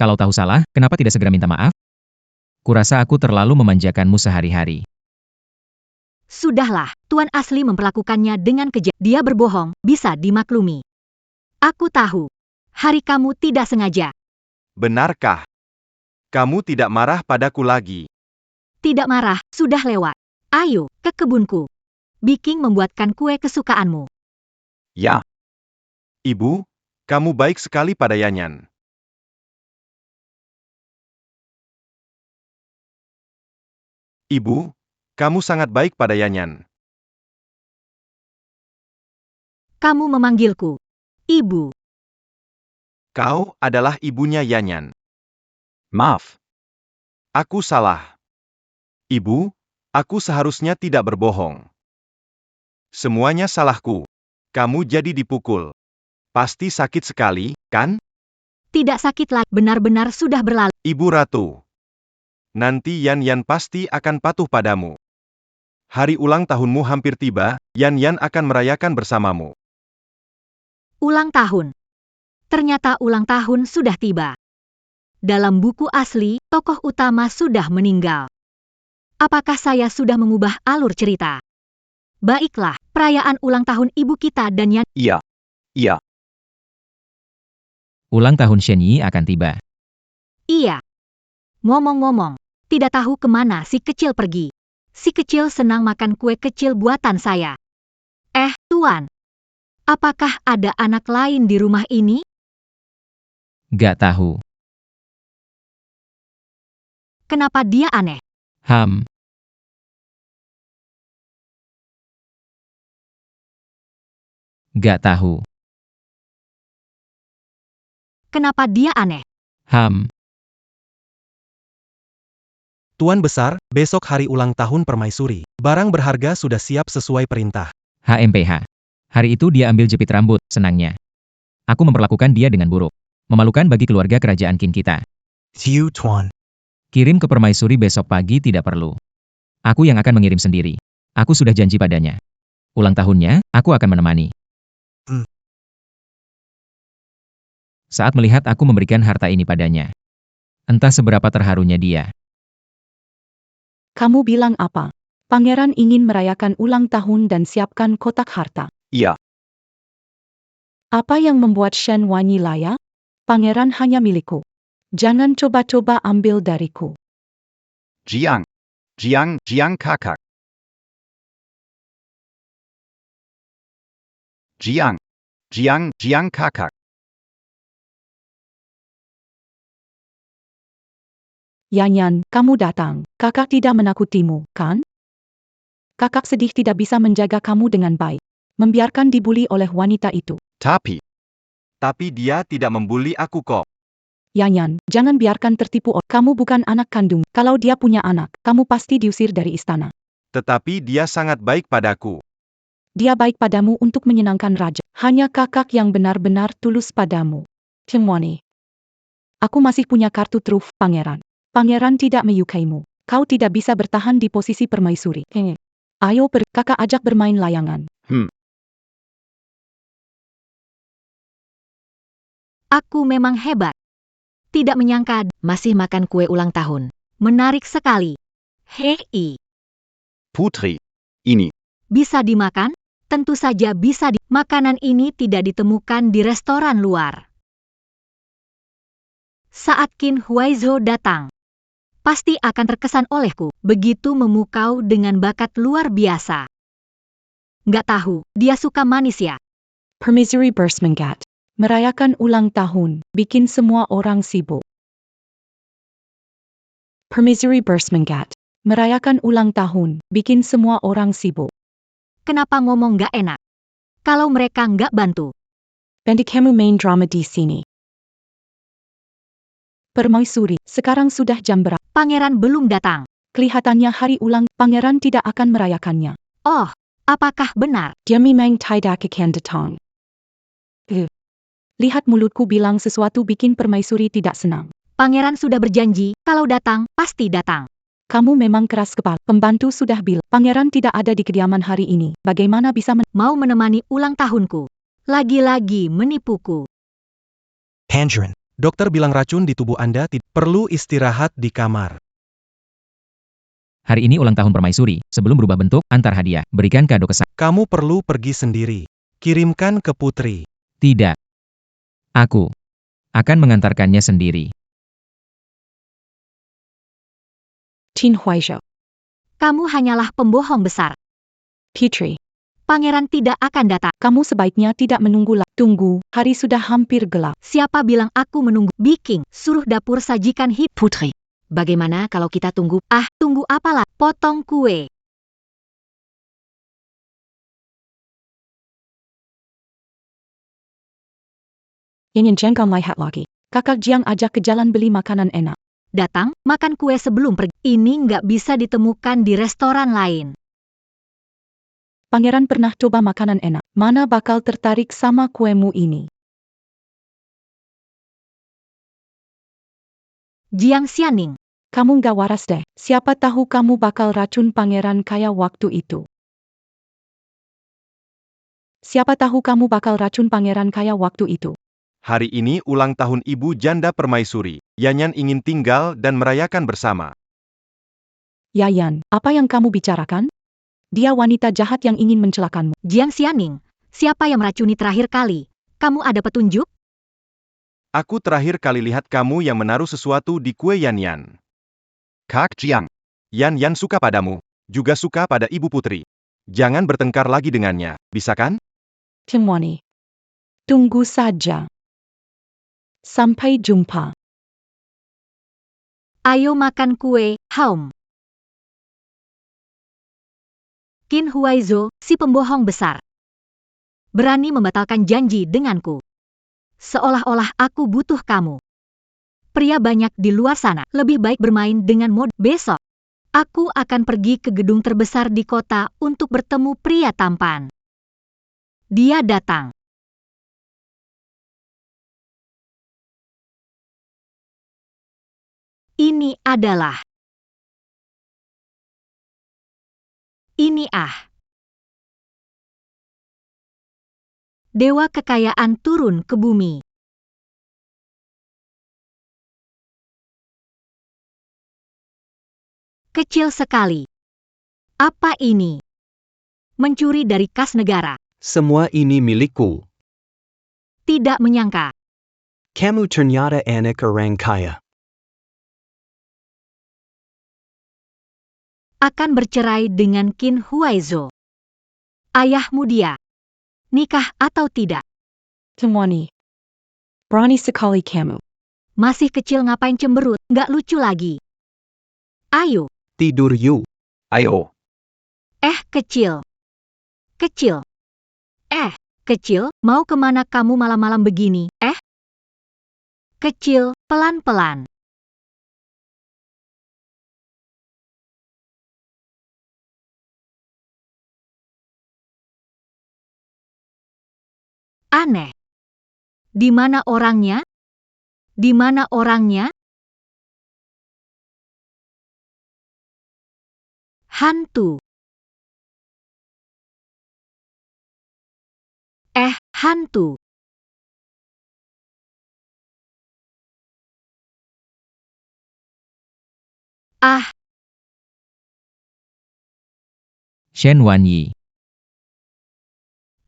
Kalau tahu salah, kenapa tidak segera minta maaf? Kurasa aku terlalu memanjakanmu sehari-hari. Sudahlah, Tuan Asli memperlakukannya dengan kejam. Dia berbohong, bisa dimaklumi. Aku tahu. Hari kamu tidak sengaja. Benarkah? Kamu tidak marah padaku lagi. Tidak marah, sudah lewat. Ayo, ke kebunku. Biking membuatkan kue kesukaanmu. Ya. Ibu, kamu baik sekali pada Yanyan. Ibu, kamu sangat baik pada Yanyan. Kamu memanggilku. Ibu. Kau adalah ibunya Yanyan. Maaf. Aku salah. Ibu, aku seharusnya tidak berbohong. Semuanya salahku. Kamu jadi dipukul. Pasti sakit sekali, kan? Tidak sakit lagi, benar-benar sudah berlalu. Ibu Ratu. Nanti Yan pasti akan patuh padamu. Hari ulang tahunmu hampir tiba, Yan akan merayakan bersamamu. Ulang tahun. Ternyata ulang tahun sudah tiba. Dalam buku asli, tokoh utama sudah meninggal. Apakah saya sudah mengubah alur cerita? Baiklah, perayaan ulang tahun ibu kita dan Yan. Iya. Iya. Ulang tahun Shenyi akan tiba. Iya. Ngomong-ngomong, tidak tahu kemana si kecil pergi. Si kecil senang makan kue kecil buatan saya. Tuan. Apakah ada anak lain di rumah ini? Gak tahu. Kenapa dia aneh? Gak tahu. Kenapa dia aneh? Tuan Besar, besok hari ulang tahun Permaisuri. Barang berharga sudah siap sesuai perintah. HMPH. Hari itu dia ambil jepit rambut, senangnya. Aku memperlakukan dia dengan buruk. Memalukan bagi keluarga kerajaan Qin kita. Xiu Tuan. Kirim ke Permaisuri besok pagi tidak perlu. Aku yang akan mengirim sendiri. Aku sudah janji padanya. Ulang tahunnya, aku akan menemani. Saat melihat aku memberikan harta ini padanya. Entah seberapa terharunya dia. Kamu bilang apa? Pangeran ingin merayakan ulang tahun dan siapkan kotak harta. Iya. Apa yang membuat Shen Wanyi layak? Pangeran hanya milikku. Jangan coba-coba ambil dariku. Jiang kakak. Jiang kakak. Yanyan, kamu datang. Kakak tidak menakutimu, kan? Kakak sedih tidak bisa menjaga kamu dengan baik. Membiarkan dibuli oleh wanita itu. Tapi dia tidak membuli aku kok. Yanyan, jangan biarkan tertipu. Kamu bukan anak kandung. Kalau dia punya anak, kamu pasti diusir dari istana. Tetapi dia sangat baik padaku. Dia baik padamu untuk menyenangkan raja. Hanya kakak yang benar-benar tulus padamu. Cemwani. Aku masih punya kartu truf, pangeran. Pangeran tidak menyukaimu. Kau tidak bisa bertahan di posisi permaisuri. Ayo kakak ajak bermain layangan. Aku memang hebat. Tidak menyangka, Masih makan kue ulang tahun. menarik sekali. Hei, Putri, ini. bisa dimakan? Tentu saja bisa makanan ini tidak ditemukan di restoran luar. Saat Qin Huaizhou datang, pasti akan terkesan olehku, begitu memukau dengan bakat luar biasa. Nggak tahu, dia suka manis ya? Permaisuri Bersmangat. Merayakan ulang tahun, bikin semua orang sibuk. Permaisuri Bersmangat. Merayakan ulang tahun, bikin semua orang sibuk. Kenapa ngomong nggak enak? Kalau mereka nggak bantu. Kamu main drama di sini. Permaisuri, sekarang sudah jam berapa? Pangeran belum datang. Kelihatannya hari ulang, pangeran tidak akan merayakannya. Oh, apakah benar? Dia memang tidak akan datang. Lihat mulutku bilang sesuatu bikin permaisuri tidak senang. Pangeran sudah berjanji, kalau datang, pasti datang. Kamu memang keras kepala. Pembantu sudah bilang, pangeran tidak ada di kediaman hari ini. Bagaimana bisa Mau menemani ulang tahunku. Lagi-lagi menipuku. Tangerine. Dokter bilang racun di tubuh Anda perlu istirahat di kamar. Hari ini ulang tahun Permaisuri. Sebelum berubah bentuk, antar hadiah. Berikan kado kesan. Kamu perlu pergi sendiri. Kirimkan ke Putri. Tidak. Aku akan mengantarkannya sendiri. Tin Huaizhou? Kamu hanyalah pembohong besar. Petri, Pangeran tidak akan datang. kamu sebaiknya tidak menunggu lagi. Tunggu, hari sudah hampir gelap. Siapa bilang aku menunggu? Biking, suruh dapur sajikan hip. Putri, bagaimana kalau kita tunggu? Ah, tunggu apalah, potong kue. Ingin jengkang lihat lagi. Kakak Jiang ajak ke jalan beli makanan enak. Datang, makan kue sebelum pergi. Ini nggak bisa ditemukan di restoran lain. Pangeran pernah coba makanan enak. Mana bakal tertarik sama kuemu ini? Jiang Xianing, Kamu nggak waras deh. Siapa tahu kamu bakal racun pangeran kayak waktu itu. Siapa tahu kamu bakal racun pangeran kayak waktu itu. Hari ini ulang tahun Ibu Janda Permaisuri. Yanyan ingin tinggal dan merayakan bersama. Yayan, apa yang kamu bicarakan? Dia wanita jahat yang ingin mencelakamu. Jiang Xianing, siapa yang meracuni terakhir kali? Kamu ada petunjuk? Aku terakhir kali lihat kamu yang menaruh sesuatu di kue Yanyan. Kak Jiang. Yanyan suka padamu. Juga suka pada Ibu Putri. Jangan bertengkar lagi dengannya, bisa kan? Timwani. Tunggu saja. Sampai jumpa. Ayo makan kue, Haum. Qin Huaizhou, si pembohong besar. Berani membatalkan janji denganku. Seolah-olah aku butuh kamu. Pria banyak di luar sana, lebih baik bermain dengan mode. Besok, aku akan pergi ke gedung terbesar di kota untuk bertemu pria tampan. Dia datang. Ini adalah. Dewa kekayaan turun ke bumi. Kecil sekali. Apa ini? Mencuri dari kas negara. Semua ini milikku. Tidak menyangka. Kamu ternyata anak orang kaya. Akan bercerai dengan Qin Huaizhou. Ayahmu dia. Nikah atau tidak? Timwani. Berani sekali kamu. Masih kecil ngapain cemberut, nggak lucu lagi. Ayo. Tidur yuk. Ayo. Kecil. Kecil. Kecil, mau kemana kamu malam-malam begini? Kecil, pelan-pelan. Aneh. Di mana orangnya? Di mana orangnya? Hantu. Hantu. Shen Wanyi.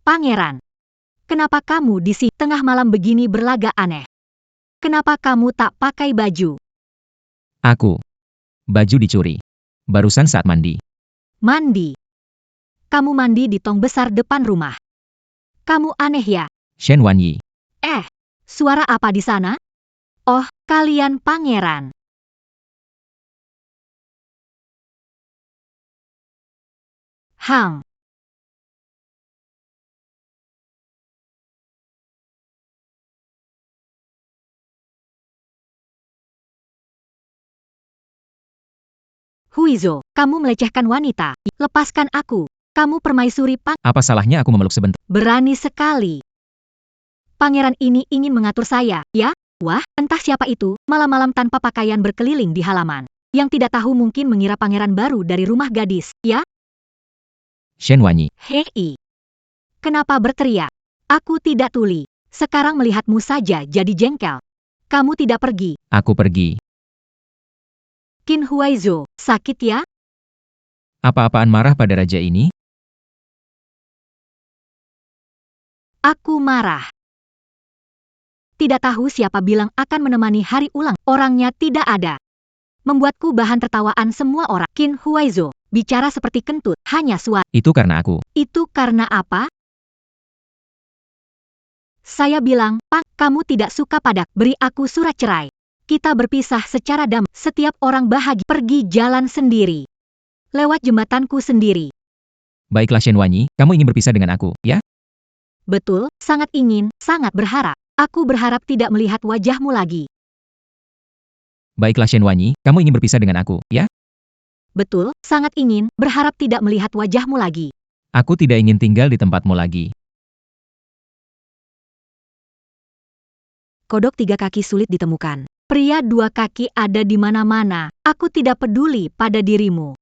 Pangeran. Kenapa kamu di sini tengah malam begini berlagak aneh? Kenapa kamu tak pakai baju? Aku. Baju dicuri. Barusan saat mandi. Mandi. Kamu mandi di tong besar depan rumah. Kamu aneh ya? Shen Wanyi. Suara apa di sana? Oh, kalian pangeran. Hang. Huizo, kamu melecehkan wanita. Lepaskan aku. Kamu permaisuri Apa salahnya aku memeluk sebentar? Berani sekali. Pangeran ini ingin mengatur saya, ya? Wah, entah siapa itu, malam-malam tanpa pakaian berkeliling di halaman. Yang tidak tahu mungkin mengira pangeran baru dari rumah gadis, ya? Shen Wanyi, Hei. Kenapa berteriak? Aku tidak tuli. Sekarang melihatmu saja jadi jengkel. Kamu tidak pergi. aku pergi. Qin Huaizo, sakit ya? Apa-apaan marah pada raja ini? Aku marah. Tidak tahu siapa bilang akan menemani hari ulang. Orangnya tidak ada. Membuatku bahan tertawaan semua orang. Qin Huaizo, bicara seperti kentut, hanya suara. Itu karena aku. Itu karena apa? Saya bilang, Pak, kamu tidak suka padak. Beri aku surat cerai. Kita berpisah secara damai. Setiap orang bahagia. Pergi jalan sendiri. Lewat jembatanku sendiri. Baiklah Shen Wanyi, kamu ingin berpisah dengan aku, ya? Betul, sangat ingin, sangat berharap. Aku berharap tidak melihat wajahmu lagi. Baiklah Shen Wanyi, kamu ingin berpisah dengan aku, ya? Betul, sangat ingin, berharap tidak melihat wajahmu lagi. Aku tidak ingin tinggal di tempatmu lagi. Kodok 3 kaki sulit ditemukan. Pria 2 kaki ada di mana-mana. Aku tidak peduli pada dirimu.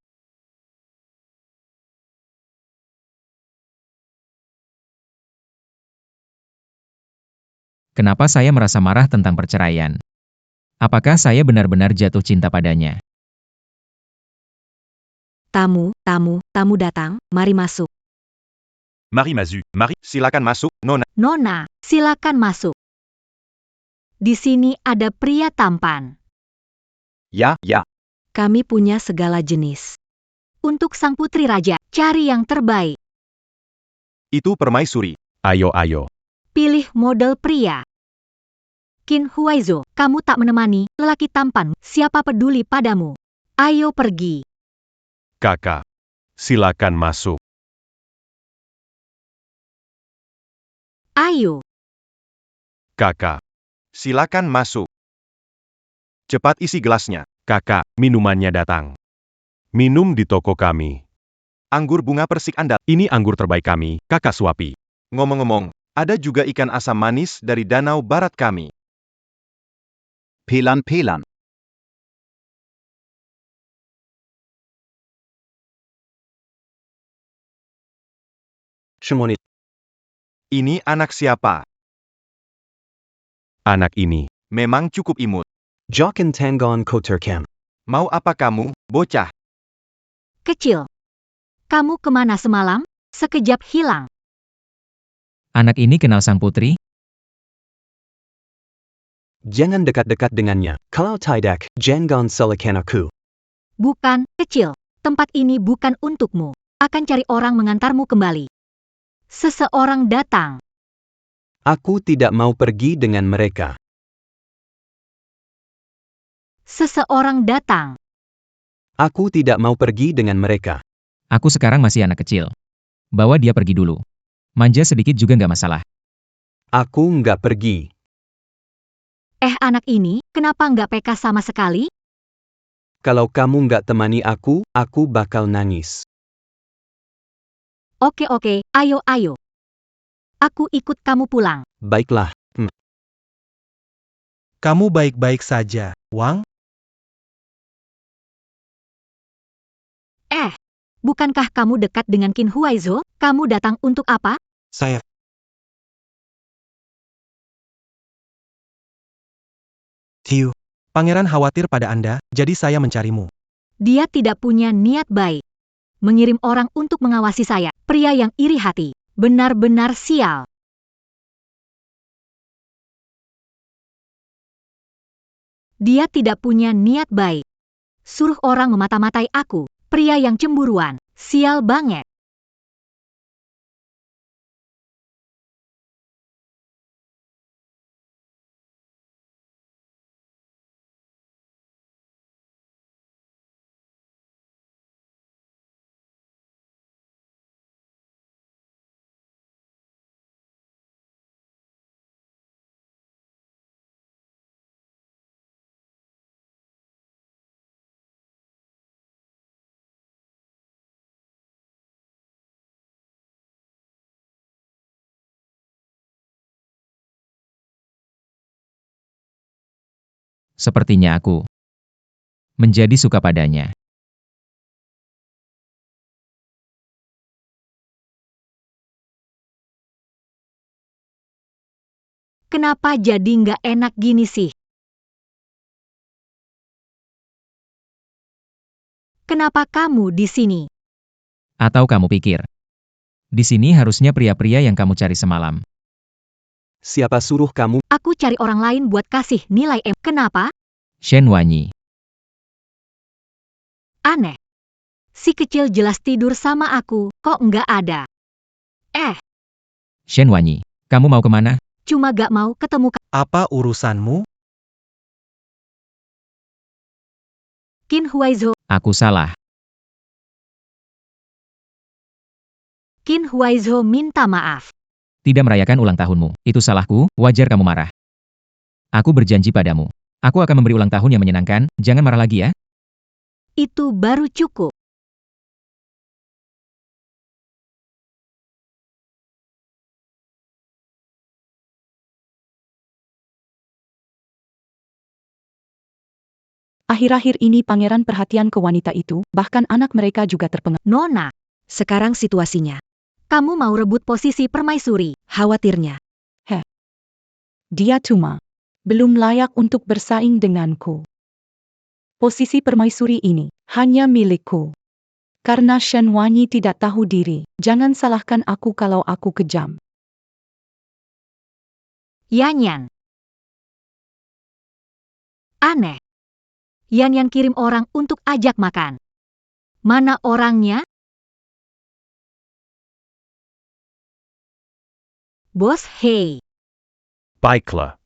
Kenapa saya merasa marah tentang perceraian? Apakah saya benar-benar jatuh cinta padanya? Tamu datang, mari masuk. Mari Mazu, mari, silakan masuk, Nona. Nona, silakan masuk. Di sini ada pria tampan. Ya, ya. Kami punya segala jenis. Untuk sang putri raja, cari yang terbaik. Itu permaisuri. Ayo, ayo. Pilih model pria. Qin Huaizo, kamu tak menemani lelaki tampan. Siapa peduli padamu? Ayo pergi. Kakak. Silakan masuk. Ayo. Kakak. Silakan masuk. Cepat isi gelasnya. Kakak, minumannya datang. Minum di toko kami. Anggur bunga persik Anda. Ini anggur terbaik kami, kakak suapi. Ngomong-ngomong, ada juga ikan asam manis dari danau barat kami. Pelan-pelan. Shimoni. Ini anak siapa? Anak ini. Memang cukup imut. Jokin Tangon Koterkam. Mau apa kamu, bocah? Kecil. Kamu kemana semalam? Sekejap hilang. Anak ini kenal sang putri? Jangan dekat-dekat dengannya. Kalau tidak, jangan salahkan aku. Bukan, kecil. Tempat ini bukan untukmu. Akan cari orang mengantarmu kembali. Seseorang datang. Aku tidak mau pergi dengan mereka. Seseorang datang. Aku tidak mau pergi dengan mereka. Aku sekarang masih anak kecil. Bawa dia pergi dulu. Manja sedikit juga nggak masalah. Aku nggak pergi. Anak ini, kenapa nggak peka sama sekali? Kalau kamu nggak temani aku bakal nangis. Oke, ayo. Aku ikut kamu pulang. Baiklah. Kamu baik-baik saja, Wang? Bukankah kamu dekat dengan Qin Huaizo? Kamu datang untuk apa? Saya... Tiu. Pangeran khawatir pada Anda, jadi saya mencarimu. Dia tidak punya niat baik. Mengirim orang untuk mengawasi saya. Pria yang iri hati. Benar-benar sial. Dia tidak punya niat baik. Suruh orang memata-matai aku. Pria yang cemburuan. Sial banget. Sepertinya aku menjadi suka padanya. Kenapa jadi nggak enak gini sih? Kenapa kamu di sini? Atau kamu pikir, di sini harusnya pria-pria yang kamu cari semalam. Siapa suruh kamu? Aku cari orang lain buat kasih nilai M. Kenapa? Shen Wanyi. Aneh. Si kecil jelas tidur sama aku, kok nggak ada. Shen Wanyi, kamu mau kemana? Cuma gak mau ketemu Apa urusanmu? Qin Huaizhou. Aku salah. Qin Huaizhou minta maaf. Tidak merayakan ulang tahunmu. Itu salahku, wajar kamu marah. Aku berjanji padamu. Aku akan memberi ulang tahun yang menyenangkan, jangan marah lagi ya. Itu baru cukup. Akhir-akhir ini pangeran perhatian ke wanita itu, bahkan anak mereka juga terpengaruh. Nona, Sekarang situasinya. kamu mau rebut posisi permaisuri. Khawatirnya. Dia cuma belum layak untuk bersaing denganku. Posisi permaisuri ini hanya milikku. Karena Shen Wanyi tidak tahu diri, jangan salahkan aku kalau aku kejam. Yanyan. Aneh. Yanyan kirim orang untuk ajak makan. Mana orangnya? Bos, hei. Baiklah.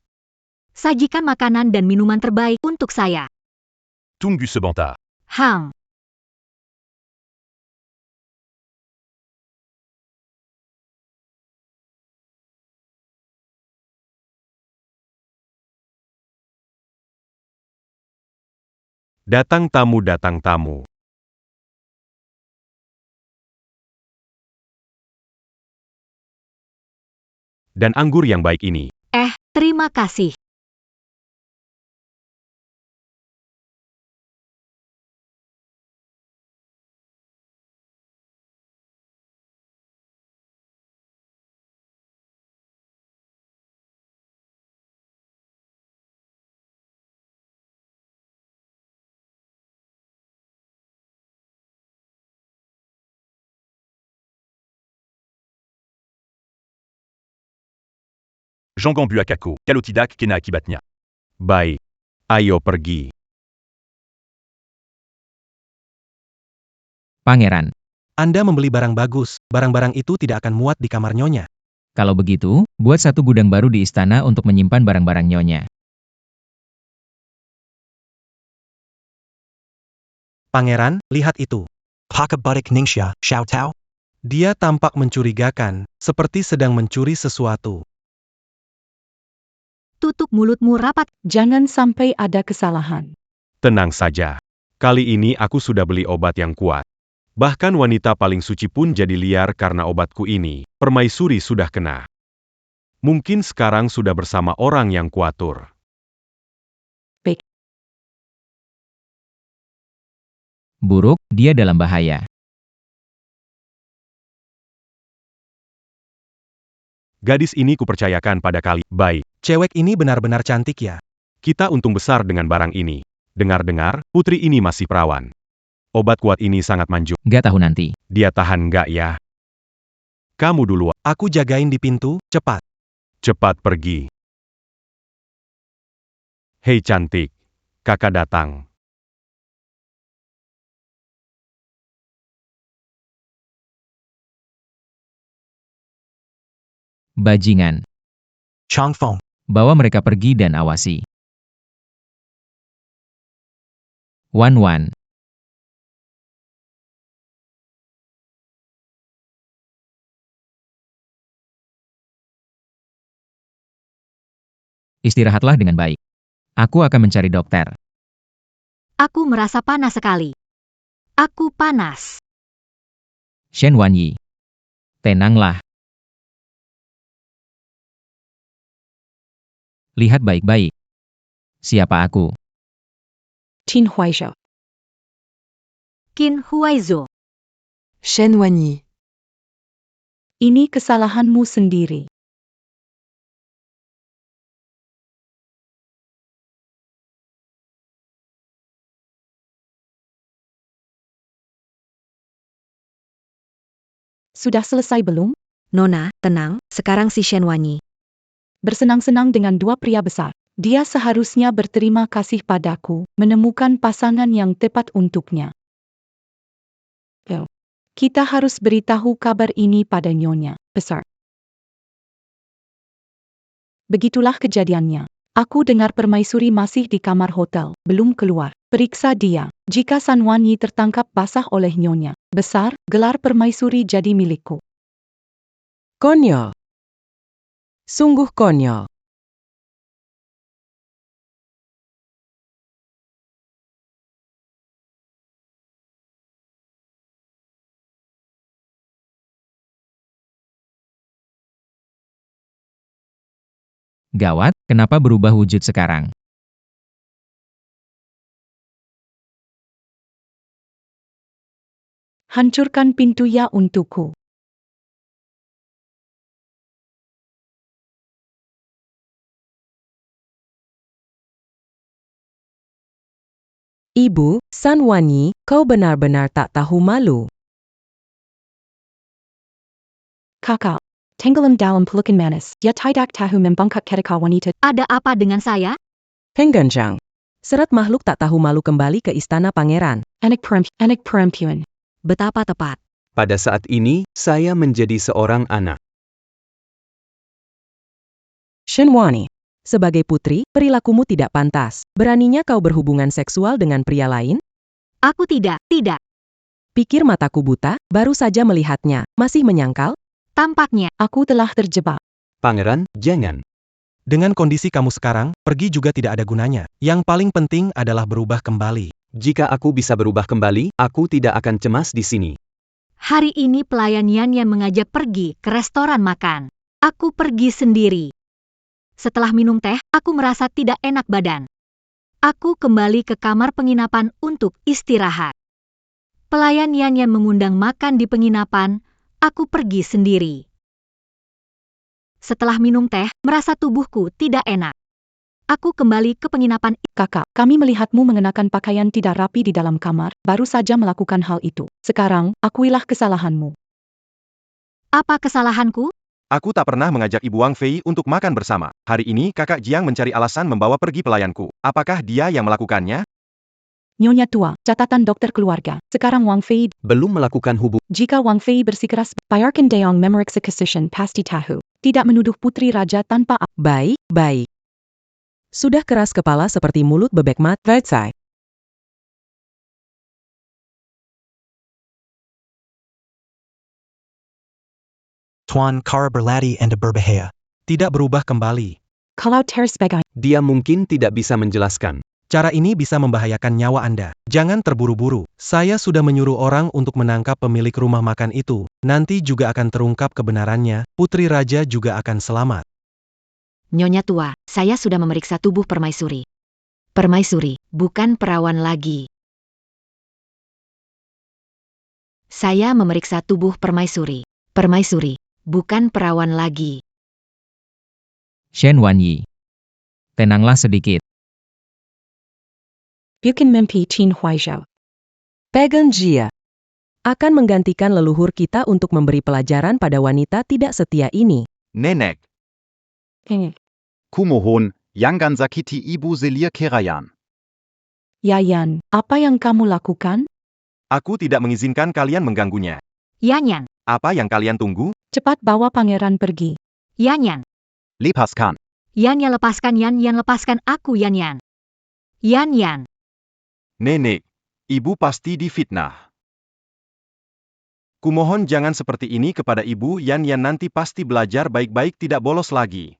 Sajikan makanan dan minuman terbaik untuk saya. Tunggu sebentar. Hang. Datang tamu, datang tamu. Dan anggur yang baik ini. Terima kasih. Jean Gambu Akako, Kalotidak Kena akibatnya. Baik. Ayo pergi. Pangeran, Anda membeli barang bagus, barang-barang itu tidak akan muat di kamar nyonya. kalau begitu, buat satu gudang baru di istana untuk menyimpan barang-barang nyonya. Pangeran, lihat itu. Hakabarik Ningxia, Xiao Tao. Dia tampak mencurigakan, seperti sedang mencuri sesuatu. Tutup mulutmu rapat. Jangan sampai ada kesalahan. Tenang saja. Kali ini aku sudah beli obat yang kuat. Bahkan wanita paling suci pun jadi liar karena obatku ini. Permaisuri sudah kena. Mungkin sekarang sudah bersama orang yang kuatur. Buruk, dia dalam bahaya. Gadis ini kupercayakan pada kali. Baik. Cewek ini benar-benar cantik ya. Kita untung besar dengan barang ini. Dengar-dengar, putri ini masih perawan. Obat kuat ini sangat manjur. Gak tahu nanti. Dia tahan nggak ya? Kamu duluan. Aku jagain di pintu, cepat. Cepat pergi. Hei cantik. Kakak datang. Bajingan. Changfeng. Bawa mereka pergi dan awasi. Wan Wan. Istirahatlah dengan baik. Aku akan mencari dokter. Aku merasa panas sekali. Aku panas. Shen Wanyi. Tenanglah. Lihat baik-baik. Siapa aku? Qin Huaizhou. Qin Huaizhou. Shen Wanyi. Ini kesalahanmu sendiri. Sudah selesai belum? Nona, tenang, sekarang si Shen Wanyi. Bersenang-senang dengan dua pria besar. Dia seharusnya berterima kasih padaku, menemukan pasangan yang tepat untuknya. Kita harus beritahu kabar ini pada Nyonya Besar. Begitulah kejadiannya. Aku dengar permaisuri masih di kamar hotel, belum keluar. Periksa dia. Jika San Wanyi tertangkap basah oleh Nyonya Besar, gelar permaisuri jadi milikku. Konyol. Sungguh konyol. Gawat, kenapa berubah wujud sekarang? Hancurkan pintu ya untukku. Ibu, San Wanyi, kau benar-benar tak tahu malu. Kakak, tenggelam dalam pelukan manis. Ya tidak tahu membangkak ketika wanita. Ada apa dengan saya? Pengganjang. Seret makhluk tak tahu malu kembali ke istana pangeran. Anak perempuan. Betapa tepat. Pada saat ini, saya menjadi seorang anak. Shen Wanyi. Sebagai putri, perilakumu tidak pantas. Beraninya kau berhubungan seksual dengan pria lain? Aku tidak. Pikir mataku buta, baru saja melihatnya. Masih menyangkal? Tampaknya. Aku telah terjebak. Pangeran, jangan. Dengan kondisi kamu sekarang, pergi juga tidak ada gunanya. Yang paling penting adalah berubah kembali. Jika aku bisa berubah kembali, aku tidak akan cemas di sini. Hari ini pelayan Yan mengajak pergi ke restoran makan. Aku pergi sendiri. Setelah minum teh, aku merasa tidak enak badan. Aku kembali ke kamar penginapan untuk istirahat. Pelayan Yan mengundang makan di penginapan, aku pergi sendiri. Setelah minum teh, merasa tubuhku tidak enak. Aku kembali ke penginapan. Kakak, kami melihatmu mengenakan pakaian tidak rapi di dalam kamar, baru saja melakukan hal itu. Sekarang, akuilah kesalahanmu. Apa kesalahanku? Aku tak pernah mengajak Ibu Wang Fei untuk makan bersama. Hari ini kakak Jiang mencari alasan membawa pergi pelayanku. Apakah dia yang melakukannya? Nyonya tua, catatan dokter keluarga. Sekarang Wang Fei Belum melakukan hubungan. Jika Wang Fei bersikeras, biarkan Deong memeriksa kesession pasti tahu. Tidak menuduh putri raja tanpa Baik. Sudah keras kepala seperti mulut bebek mat, Vertsai. Tuan Kara berlari and berbahaya. Tidak berubah kembali. kalau sebagai. Dia mungkin tidak bisa menjelaskan. Cara ini bisa membahayakan nyawa Anda. Jangan terburu-buru. Saya sudah menyuruh orang untuk menangkap pemilik rumah makan itu. Nanti juga akan terungkap kebenarannya. Putri Raja juga akan selamat. Nyonya tua, saya sudah memeriksa tubuh permaisuri. Permaisuri, bukan perawan lagi. Saya memeriksa tubuh permaisuri. Permaisuri, bukan perawan lagi. Shen Wanyi. Tenanglah sedikit. Bukan mimpi Qin Huaizhou. Pegan Jia. Akan menggantikan leluhur kita untuk memberi pelajaran pada wanita tidak setia ini. Nenek. Kumohon, Yangan Sakiti Ibu Selir Kerayan. Yayan, apa yang kamu lakukan? Aku tidak mengizinkan kalian mengganggunya. Yan. Apa yang kalian tunggu? Cepat bawa pangeran pergi. Yan. Lepaskan. Yan lepaskan Yan lepaskan aku Yan. Yan. Nenek, ibu pasti difitnah. Kumohon jangan seperti ini kepada ibu. Yan nanti pasti belajar baik-baik tidak bolos lagi.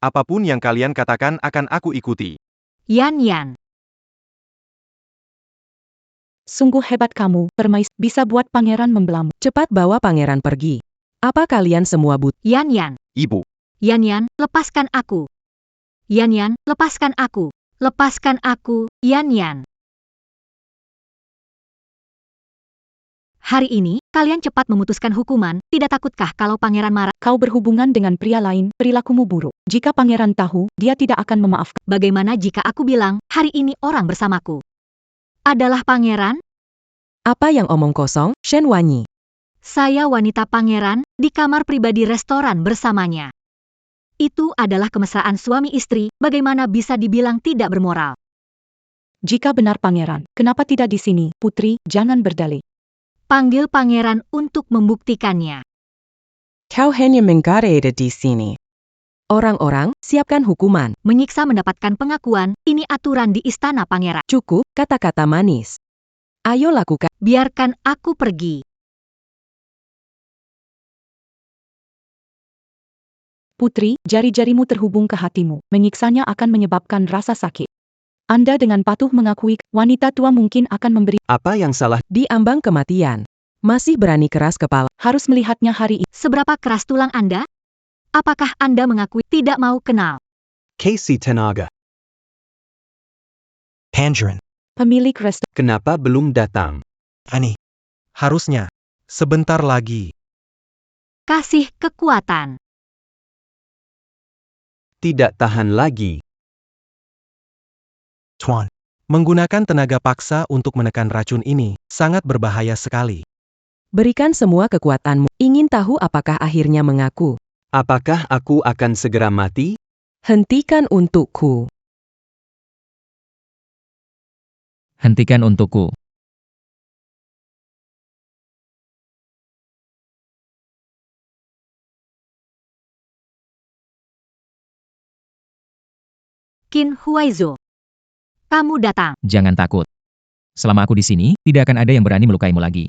Apapun yang kalian katakan akan aku ikuti. Yan. Sungguh hebat kamu, bisa buat pangeran membelamu. Cepat bawa pangeran pergi. Apa kalian semua Yan. Ibu. Yan, lepaskan aku. Yan, lepaskan aku. Lepaskan aku, Yan. Hari ini, kalian cepat memutuskan hukuman, tidak takutkah kalau pangeran marah? Kau berhubungan dengan pria lain, perilakumu buruk. Jika pangeran tahu, dia tidak akan memaafkan. Bagaimana jika aku bilang, hari ini orang bersamaku adalah pangeran? Apa yang omong kosong, Shen Wanyi? Saya wanita pangeran, di kamar pribadi restoran bersamanya. Itu adalah kemesraan suami istri, bagaimana bisa dibilang tidak bermoral? Jika benar pangeran, kenapa tidak di sini, putri, jangan berdalih. Panggil pangeran untuk membuktikannya. Kau hanya mengada-ada di sini. Orang-orang, siapkan hukuman. Menyiksa mendapatkan pengakuan, ini aturan di istana pangeran. Cukup, kata-kata manis. Ayo lakukan. Biarkan aku pergi. Putri, jari-jarimu terhubung ke hatimu. Menyiksanya akan menyebabkan rasa sakit. Anda dengan patuh mengakui, wanita tua mungkin akan memberi Apa yang salah? Di ambang kematian. Masih berani keras kepala. harus melihatnya hari ini. Seberapa keras tulang Anda? Apakah Anda mengakui tidak mau kenal? Casey Tenaga. Tangerine. Pemilik restoran. Kenapa belum datang? Ani. Harusnya. Sebentar lagi. Kasih kekuatan. Tidak tahan lagi. Tuan. Menggunakan tenaga paksa untuk menekan racun ini, sangat berbahaya sekali. Berikan semua kekuatanmu. Ingin tahu apakah akhirnya mengaku? Apakah aku akan segera mati? Hentikan untukku. Hentikan untukku. Qin Huaizo. Kamu datang. Jangan takut. Selama aku di sini, tidak akan ada yang berani melukaimu lagi.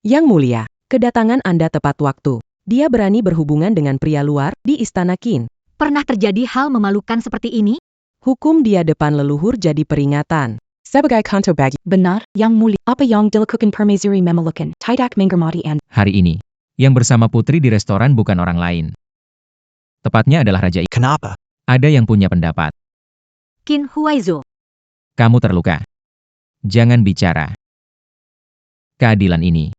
Yang mulia, kedatangan Anda tepat waktu. Dia berani berhubungan dengan pria luar di Istana Qin. Pernah terjadi hal memalukan seperti ini? Hukum dia depan leluhur jadi peringatan. Sebagai kanto bagi. Benar, yang mulia. Apa yang dilakukan permaisuri memelukan, tidak menghormati Anda. Hari ini, yang bersama putri di restoran bukan orang lain. Tepatnya adalah Raja. Kenapa? Ada yang punya pendapat. Qin Huaizo. Kamu terluka. Jangan bicara. Keadilan ini.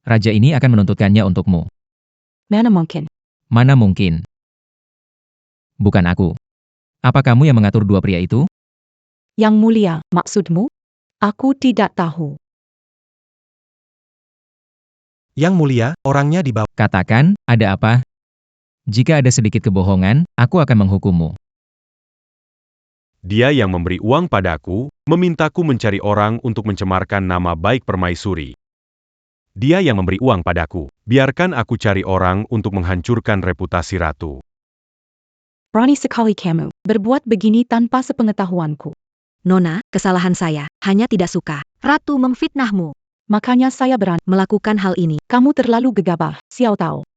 Raja ini akan menuntutkannya untukmu. Mana mungkin. Mana mungkin. Bukan aku. Apa kamu yang mengatur dua pria itu? Yang mulia, maksudmu? Aku tidak tahu. Yang mulia, orangnya dibawa. Katakan, ada apa? Jika ada sedikit kebohongan, aku akan menghukummu. Dia yang memberi uang padaku, memintaku mencari orang untuk mencemarkan nama baik permaisuri. Dia yang memberi uang padaku. Biarkan aku cari orang untuk menghancurkan reputasi ratu. Berani sekali kamu, berbuat begini tanpa sepengetahuanku. Nona, kesalahan saya, hanya tidak suka. Ratu memfitnahmu. Makanya saya berani Melakukan hal ini. Kamu terlalu gegabah, Xiao Tao.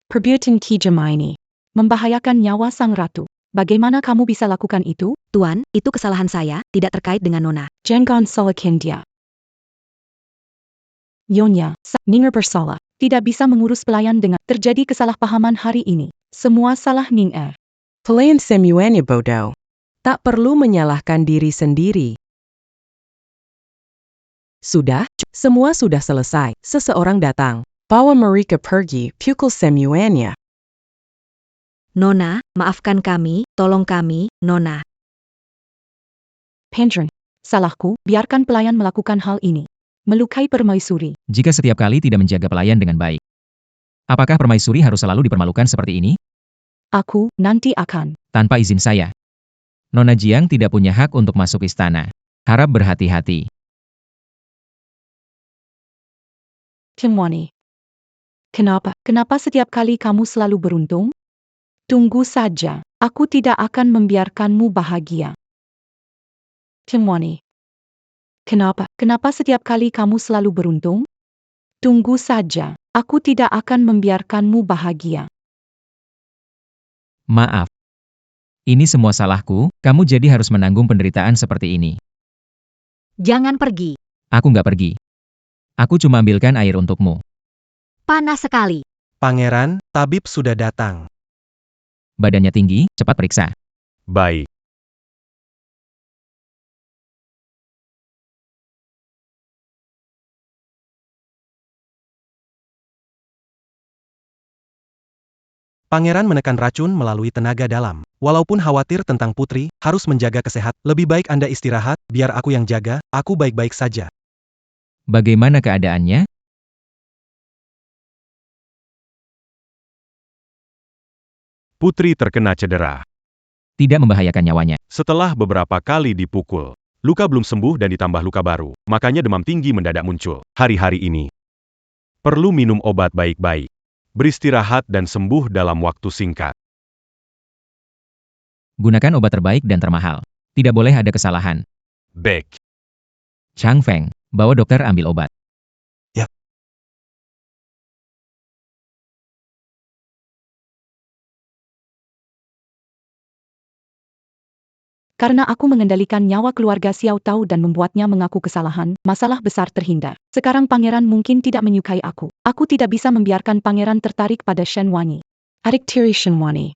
Perbuatan Kijama ini membahayakan nyawa sang ratu. Bagaimana kamu bisa lakukan itu? Tuan, itu kesalahan saya, tidak terkait dengan Nona. Jangan salahkan dia. Nyonya, Ninger bersalah. Tidak bisa mengurus pelayan dengan terjadi kesalahpahaman hari ini. Semua salah Ninger. Pelayan semuanya bodoh. Tak perlu menyalahkan diri sendiri. Sudah, semua sudah selesai. Seseorang datang. Bawa mereka pergi, pukul semuanya. Nona, maafkan kami, tolong kami, Nona. Pandren, salahku, biarkan pelayan melakukan hal ini. Melukai permaisuri. Jika setiap kali tidak menjaga pelayan dengan baik. Apakah permaisuri harus selalu dipermalukan seperti ini? Aku, nanti akan. Tanpa izin saya. Nona Jiang tidak punya hak untuk masuk istana. Harap berhati-hati. Cemwani. Kenapa setiap kali kamu selalu beruntung? Tunggu saja, aku tidak akan membiarkanmu bahagia. Cemwani. Kenapa setiap kali kamu selalu beruntung? Tunggu saja, aku tidak akan membiarkanmu bahagia. Maaf. Ini semua salahku, kamu jadi harus menanggung penderitaan seperti ini. Jangan pergi. Aku nggak pergi. Aku cuma ambilkan air untukmu. Panas sekali. Pangeran, tabib sudah datang. Badannya tinggi, cepat periksa. Baik. Pangeran menekan racun melalui tenaga dalam. Walaupun khawatir tentang putri, harus menjaga kesehatan. Lebih baik Anda istirahat, biar aku yang jaga, aku baik-baik saja. Bagaimana keadaannya? Putri terkena cedera. Tidak membahayakan nyawanya. Setelah beberapa kali dipukul, luka belum sembuh dan ditambah luka baru, makanya demam tinggi mendadak muncul. Hari-hari ini, perlu minum obat baik-baik. Beristirahat dan sembuh dalam waktu singkat. Gunakan obat terbaik dan termahal. Tidak boleh ada kesalahan. Baik. Chang Feng, bawa dokter ambil obat. Ya. Karena aku mengendalikan nyawa keluarga Xiao Tao dan membuatnya mengaku kesalahan, masalah besar terhindar. Sekarang pangeran mungkin tidak menyukai aku. Aku tidak bisa membiarkan pangeran tertarik pada Shen Wanyi. Adik tiri Shen Wanyi.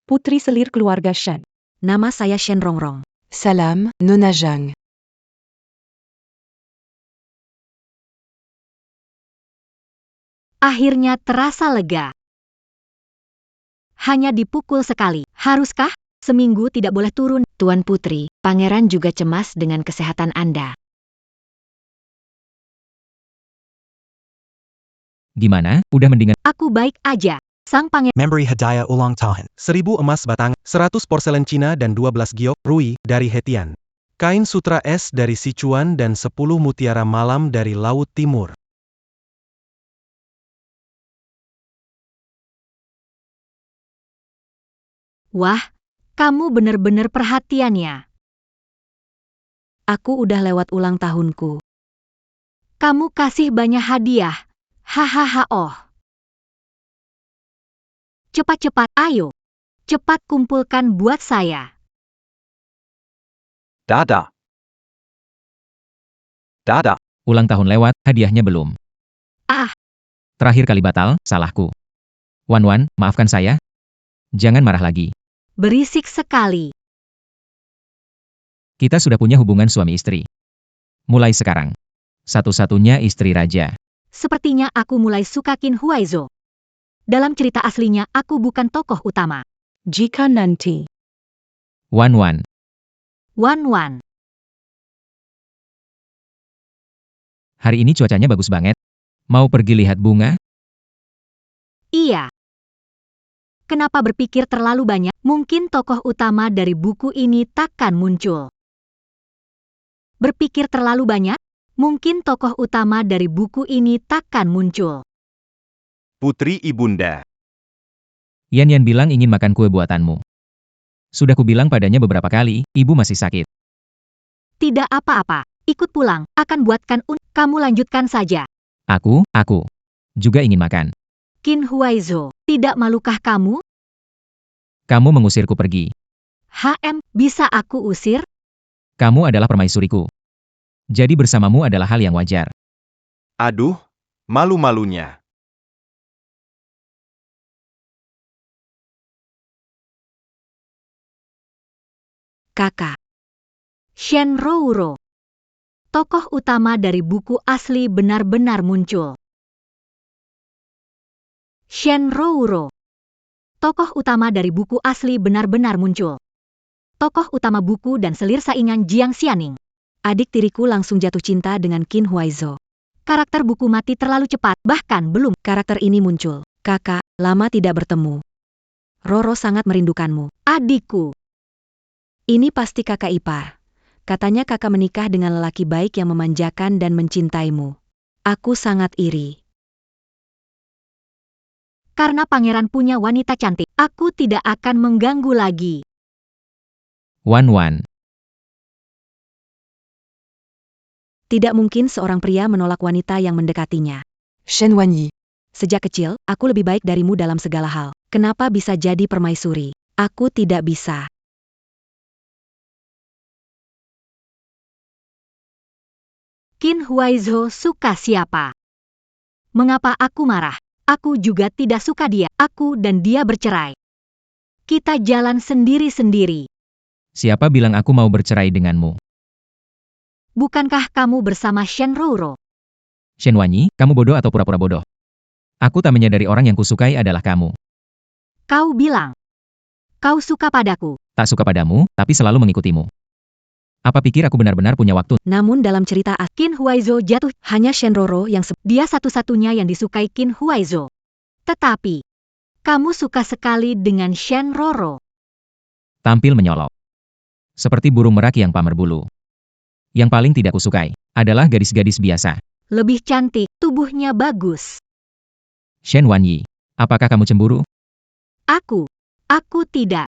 Putri selir keluarga Shen. Nama saya Shen Rongrong. Salam, Nona Zhang. Akhirnya terasa lega. Hanya dipukul sekali. Haruskah? Seminggu tidak boleh turun. Tuan Putri, pangeran juga cemas dengan kesehatan Anda. Gimana? Udah mendingan? Aku baik aja. Sang pangeran Memberi hadiah ulang tahun. 1000 emas batang, 100 porselen Cina dan 12 giok rui dari Hetian. Kain sutra es dari Sichuan dan 10 mutiara malam dari Laut Timur. Wah, kamu bener-bener perhatian ya. Aku udah lewat ulang tahunku. Kamu kasih banyak hadiah. Hahaha oh. Cepat-cepat, ayo. Cepat kumpulkan buat saya. Dada. Dada. Ulang tahun lewat, hadiahnya belum. Ah, Terakhir kali batal, salahku. Wan, maafkan saya. Jangan marah lagi. berisik sekali. Kita sudah punya hubungan suami istri. Mulai sekarang. Satu-satunya istri raja. Sepertinya aku mulai suka Qin Huaizo. Dalam cerita aslinya, aku bukan tokoh utama. Jika nanti. Wan. Wan. Hari ini cuacanya bagus banget. Mau pergi lihat bunga? Iya. Kenapa berpikir terlalu banyak? Mungkin tokoh utama dari buku ini takkan muncul. Berpikir terlalu banyak? Mungkin tokoh utama dari buku ini takkan muncul. Putri Ibunda. Yan bilang ingin makan kue buatanmu. Sudah kubilang padanya beberapa kali, ibu masih sakit. Tidak apa-apa. Ikut pulang, akan buatkan kamu lanjutkan saja. Aku juga ingin makan. Qin Huaizo, tidak malukah kamu? Kamu mengusirku pergi. Bisa aku usir? Kamu adalah permaisuriku. Jadi bersamamu adalah hal yang wajar. Aduh, malu-malunya. Kakak. Shen Rouro. Tokoh utama dari buku asli benar-benar muncul. Shen Rouro. Tokoh utama dari buku asli benar-benar muncul. Tokoh utama buku dan selir saingan Jiang Xianing. Adik tiriku langsung jatuh cinta dengan Qin Huaizo. Karakter buku mati terlalu cepat, bahkan belum. Karakter ini muncul. Kakak, lama tidak bertemu. Roro sangat merindukanmu. Adikku. Ini pasti kakak ipar. Katanya kakak menikah dengan lelaki baik yang memanjakan dan mencintaimu. Aku sangat iri. Karena pangeran punya wanita cantik, aku tidak akan mengganggu lagi. Wan. Tidak mungkin seorang pria menolak wanita yang mendekatinya. Shen Wanyi. Sejak kecil, aku lebih baik darimu dalam segala hal. Kenapa bisa jadi permaisuri? Aku tidak bisa. Qin Huaizo suka siapa? Mengapa aku marah? Aku juga tidak suka dia. Aku dan dia bercerai. Kita jalan sendiri-sendiri. Siapa bilang aku mau bercerai denganmu? Bukankah kamu bersama Shenroro? Shen Wanyi, kamu bodoh atau pura-pura bodoh? Aku tak menyadari orang yang kusukai adalah kamu. Kau bilang. Kau suka padaku. Tak suka padamu, tapi selalu mengikutimu. Apa pikir aku benar-benar punya waktu? Namun dalam cerita Qin Huaizo jatuh, hanya Shenroro yang dia satu-satunya yang disukai Qin Huaizo. Tetapi, kamu suka sekali dengan Shenroro. Tampil menyolok. Seperti burung merak yang pamer bulu. Yang paling tidak kusukai adalah gadis-gadis biasa. Lebih cantik, tubuhnya bagus. Shen Wanyi, apakah kamu cemburu? Aku tidak.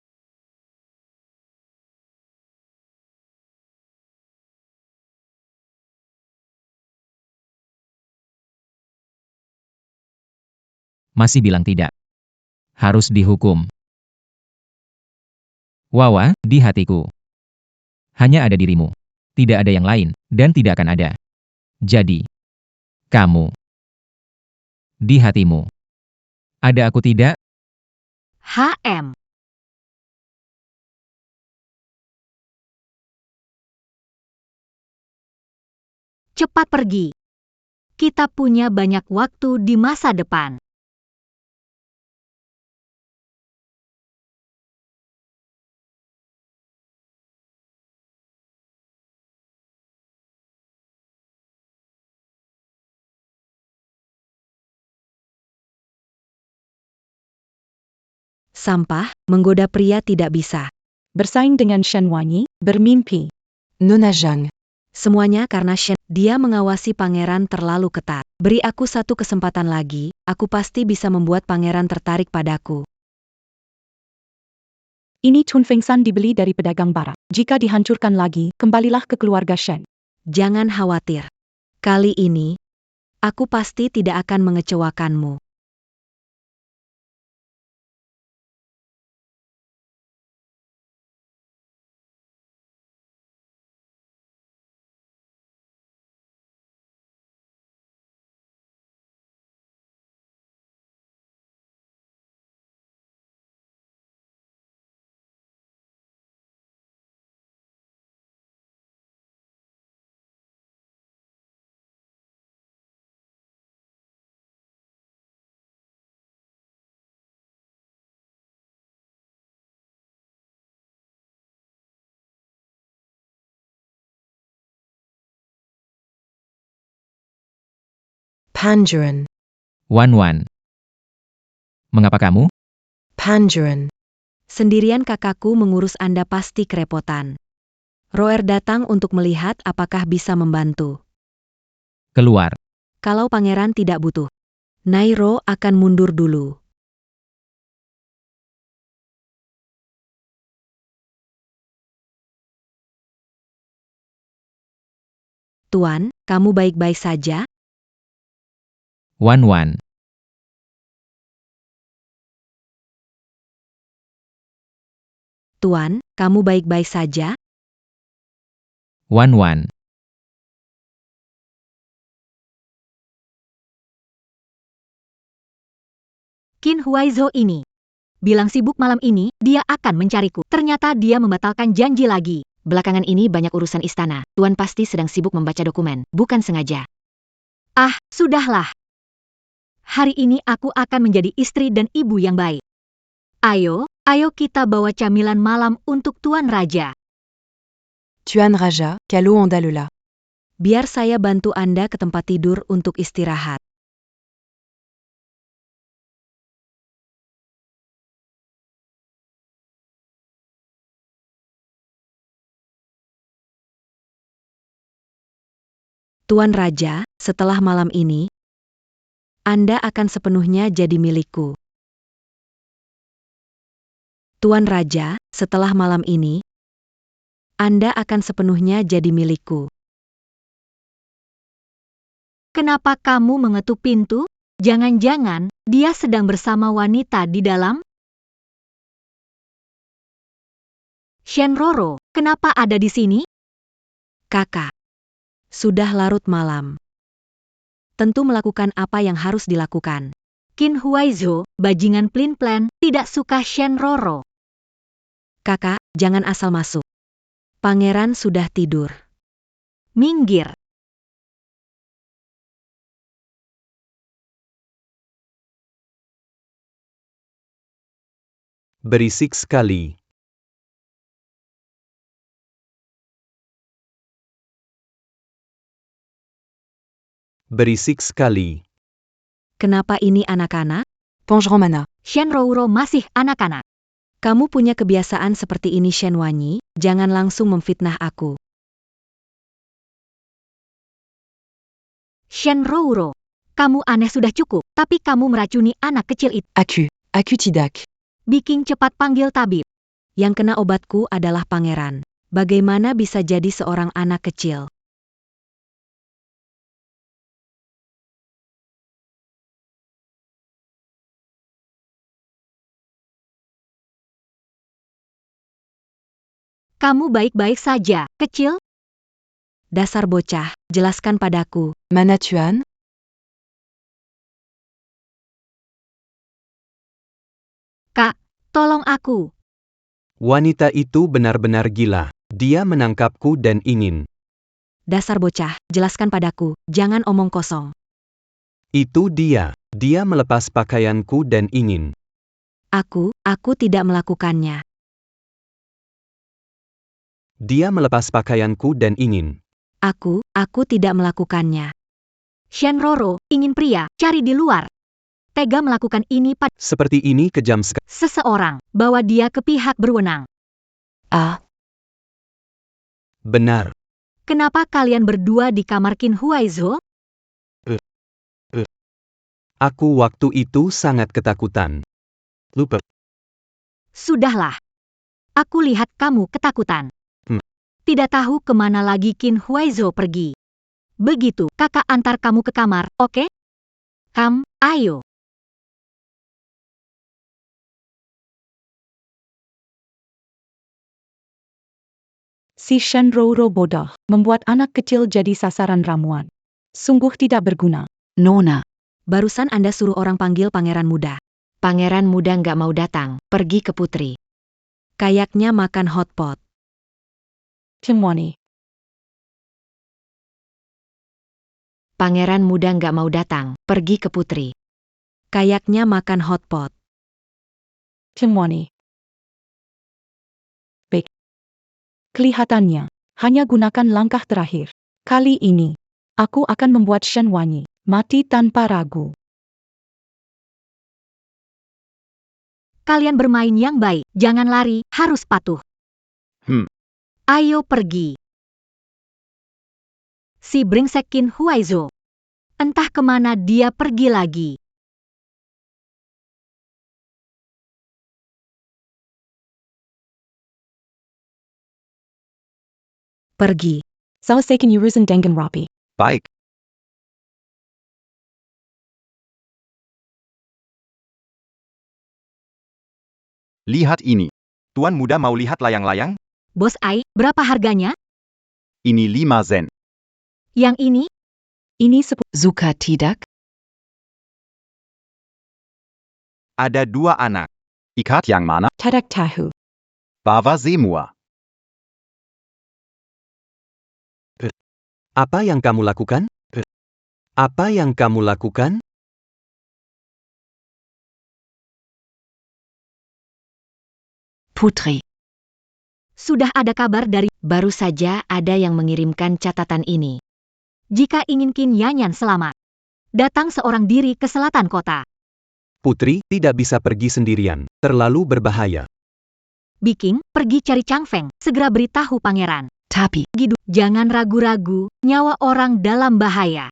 Masih bilang tidak. Harus dihukum. Wawa, di hatiku. Hanya ada dirimu. Tidak ada yang lain, dan tidak akan ada. Jadi, kamu. Di hatimu. Ada aku tidak? HM. Cepat pergi. Kita punya banyak waktu di masa depan. Sampah, menggoda pria tidak bisa. Bersaing dengan Shen Wanyi, bermimpi. Nona Zhang. Semuanya karena Shen. Dia mengawasi pangeran terlalu ketat. Beri aku satu kesempatan lagi, aku pasti bisa membuat pangeran tertarik padaku. Ini Chunfengsan dibeli dari pedagang barang. Jika dihancurkan lagi, kembalilah ke keluarga Shen. Jangan khawatir. Kali ini, aku pasti tidak akan mengecewakanmu. Pangeran. Wan. Mengapa kamu? Pangeran. Sendirian kakakku mengurus Anda pasti kerepotan. Roer datang untuk melihat apakah bisa membantu. Keluar. Kalau pangeran tidak butuh, Nairo akan mundur dulu. Tuan, kamu baik-baik saja? Wan. Tuan, kamu baik-baik saja? Wan. Qin Huaizo ini. Bilang sibuk malam ini, dia akan mencariku. Ternyata dia membatalkan janji lagi. Belakangan ini banyak urusan istana. Tuan pasti sedang sibuk membaca dokumen, bukan sengaja. Ah, sudahlah. Hari ini aku akan menjadi istri dan ibu yang baik. Ayo kita bawa camilan malam untuk Tuan Raja. Tuan Raja, Kalo Andalula. Biar saya bantu Anda ke tempat tidur untuk istirahat. Tuan Raja, setelah malam ini, Anda akan sepenuhnya jadi milikku. Tuan Raja, setelah malam ini, Anda akan sepenuhnya jadi milikku. Kenapa kamu mengetuk pintu? Jangan-jangan dia sedang bersama wanita di dalam? Shenroro, kenapa ada di sini? Kakak, sudah larut malam. Tentu melakukan apa yang harus dilakukan. Qin Huaizo, bajingan plin-plan, tidak suka Shenroro. Kakak, jangan asal masuk. Pangeran sudah tidur. Minggir. Berisik sekali. Berisik sekali. Kenapa ini anak-anak? Pongeron Mana. Shenrouro masih anak-anak. Kamu punya kebiasaan seperti ini Shen Wanyi, jangan langsung memfitnah aku. Shenrouro, kamu aneh sudah cukup, tapi kamu meracuni anak kecil itu. Aku tidak. Bikin cepat panggil tabib. Yang kena obatku adalah pangeran. Bagaimana bisa jadi seorang anak kecil? Kamu baik-baik saja, kecil? Dasar bocah, jelaskan padaku. Mana Tuan? Kak, tolong aku. Wanita itu benar-benar gila. Dia menangkapku dan ingin. Dasar bocah, jelaskan padaku, jangan omong kosong. Itu dia. Dia melepas pakaianku dan ingin. Aku tidak melakukannya. Dia melepas pakaianku dan ingin. Aku tidak melakukannya. Shenrouro, ingin pria, cari di luar. Tega melakukan ini pada Seperti ini kejam sekali. seseorang, bawa dia ke pihak berwenang. Benar. Kenapa kalian berdua di kamar Qin Huaizo? Aku waktu itu sangat ketakutan. Lupa. Sudahlah. Aku lihat kamu ketakutan. Tidak tahu kemana lagi Qin Huaizo pergi. Begitu, kakak antar kamu ke kamar, oke? Ayo. Si Shenrouro bodoh, membuat anak kecil jadi sasaran ramuan. Sungguh tidak berguna. Nona. Barusan Anda suruh orang panggil pangeran muda. Pangeran muda nggak mau datang, pergi ke putri. Kayaknya makan hotpot. Timwani. Pangeran muda nggak mau datang, pergi ke putri. Kayaknya makan hotpot. Timwani. Baik. Kelihatannya, hanya gunakan langkah terakhir. Kali ini, aku akan membuat Shen Wanyi mati tanpa ragu. Kalian bermain yang baik, jangan lari, harus patuh. Ayo pergi. Si brengsek Qin Huaizo. Entah kemana dia pergi lagi. Pergi. Selesaikan urusan dengan rapi. Baik. Lihat ini. Tuan muda mau lihat layang-layang? Bos Ai, berapa harganya? Ini 5 zen. Yang ini? Ini Suka tidak? Ada 2 anak. Ikat yang mana? Tadak tahu. Bawa semua. Apa yang kamu lakukan? Apa yang kamu lakukan? Putri. Sudah ada kabar dari Baru saja ada yang mengirimkan catatan ini. jika ingin Qin Yanyan selamat. Datang seorang diri ke selatan kota. Putri tidak bisa pergi sendirian. Terlalu berbahaya. Biking, pergi cari Chang Feng, segera beritahu pangeran. Tapi. Gidu, jangan ragu-ragu, nyawa orang dalam bahaya.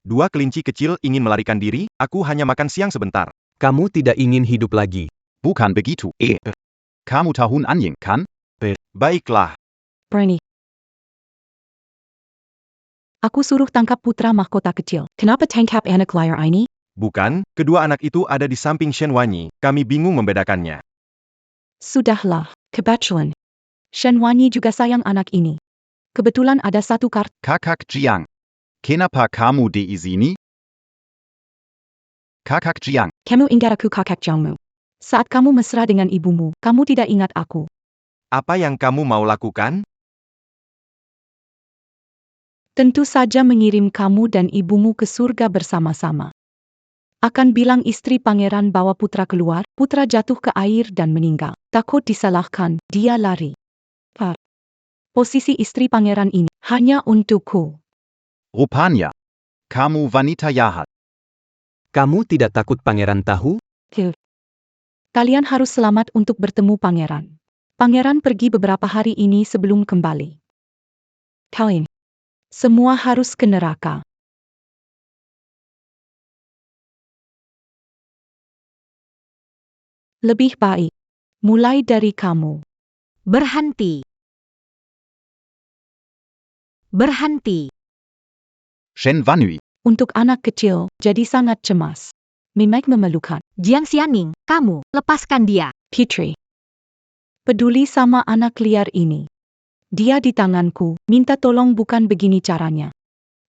Dua kelinci kecil ingin melarikan diri, aku hanya makan siang sebentar. Kamu tidak ingin hidup lagi. Bukan begitu. Kamu tahun anjing, kan? Baiklah. Berani. Aku suruh tangkap putra mahkota kecil. Kenapa tangkap anak liar ini? Bukan, kedua anak itu ada di samping Shen Wanyi. Kami bingung membedakannya. Sudahlah, kebetulan. Shen Wanyi juga sayang anak ini. Kebetulan ada satu kartu. Kakak Jiang. Kenapa kamu di sini? Kakak Jiang. Kamu ingat aku kakak Jiangmu. Saat kamu mesra dengan ibumu, kamu tidak ingat aku. Apa yang kamu mau lakukan? Tentu saja mengirim kamu dan ibumu ke surga bersama-sama. Akan bilang istri pangeran bawa putra keluar, putra jatuh ke air dan meninggal. Takut disalahkan, dia lari. Posisi istri pangeran ini hanya untukku. Rupanya. Kamu wanita jahat. Kamu tidak takut pangeran tahu? Kalian harus selamat untuk bertemu pangeran. Pangeran pergi beberapa hari ini sebelum kembali. Kalian semua harus ke neraka. Lebih baik mulai dari kamu. Berhenti. Berhenti. Shen Wanhui. Untuk anak kecil, jadi sangat cemas. Mimek memelukan. Jiang Xianing, kamu, lepaskan dia. Fitri. Peduli sama anak liar ini. Dia di tanganku, minta tolong bukan begini caranya.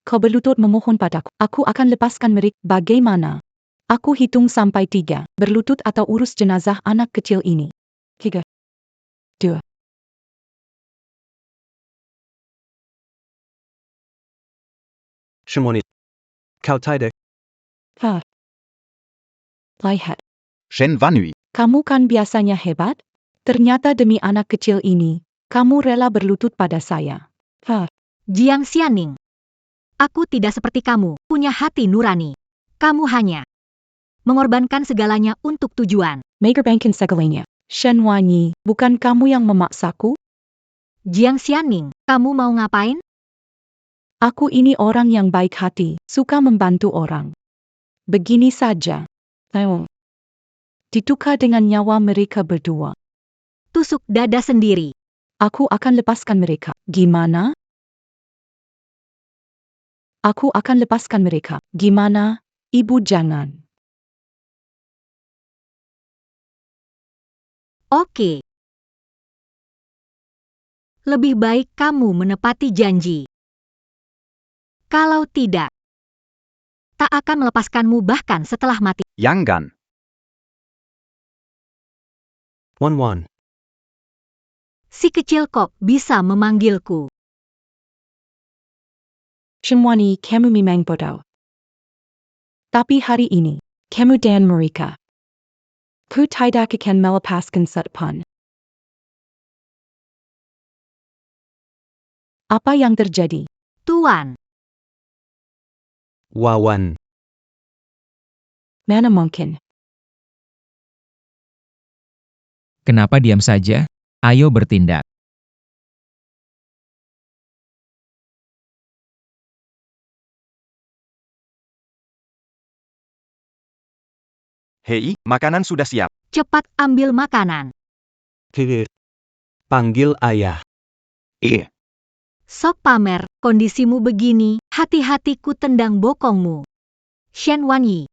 Kau berlutut memohon padaku, aku akan lepaskan mereka. Bagaimana? Aku hitung sampai 3, berlutut atau urus jenazah anak kecil ini. 3, 2. Semonit. Kau tidak. Lihat. Shen Wanhui. Kamu kan biasanya hebat? Ternyata demi anak kecil ini, kamu rela berlutut pada saya. Jiang Xianing. Aku tidak seperti kamu, punya hati nurani. Kamu hanya mengorbankan segalanya untuk tujuan. Megabankin segalanya. Shen Wanyi, bukan kamu yang memaksaku? Jiang Xianing, kamu mau ngapain? Aku ini orang yang baik hati, suka membantu orang. Begini saja. Ditukar dengan nyawa mereka berdua. Tusuk dada sendiri. Aku akan lepaskan mereka. Gimana? Aku akan lepaskan mereka. Gimana? Ibu jangan. Oke. Lebih baik kamu menepati janji. Kalau tidak, tak akan melepaskanmu bahkan setelah mati. Yang Gan. Wan. Si kecil kok bisa memanggilku. Shemwani, kamu memang bodoh. Tapi hari ini, kamu dan mereka. Ku tidak akan melepaskan setpun. Apa yang terjadi? Tuan, Wawan. Mana mungkin? Kenapa diam saja? Ayo bertindak. Hei, makanan sudah siap. cepat ambil makanan. Panggil ayah. Sok pamer, kondisimu begini, hati-hati ku tendang bokongmu. Shen Wanyi.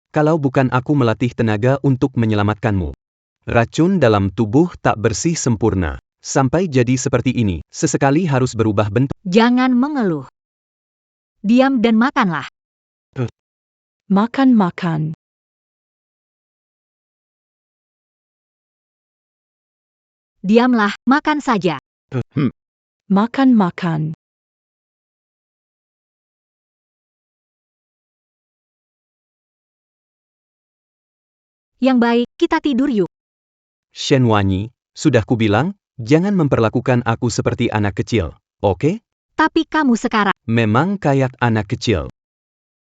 Kalau bukan aku melatih tenaga untuk menyelamatkanmu. Racun dalam tubuh tak bersih sempurna. Sampai jadi seperti ini, sesekali harus berubah bentuk. Jangan mengeluh. Diam dan makanlah. Makan. Diamlah, makan saja. Makan. Yang baik, kita tidur yuk. Shen Wanyi, sudah kubilang, jangan memperlakukan aku seperti anak kecil, oke? Tapi kamu sekarang, Memang kayak anak kecil.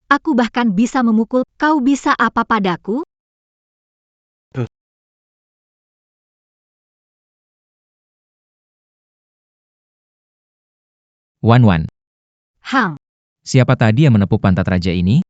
aku bahkan bisa memukul, kau bisa apa padaku? Wan. Hang, Siapa tadi yang menepuk pantat raja ini?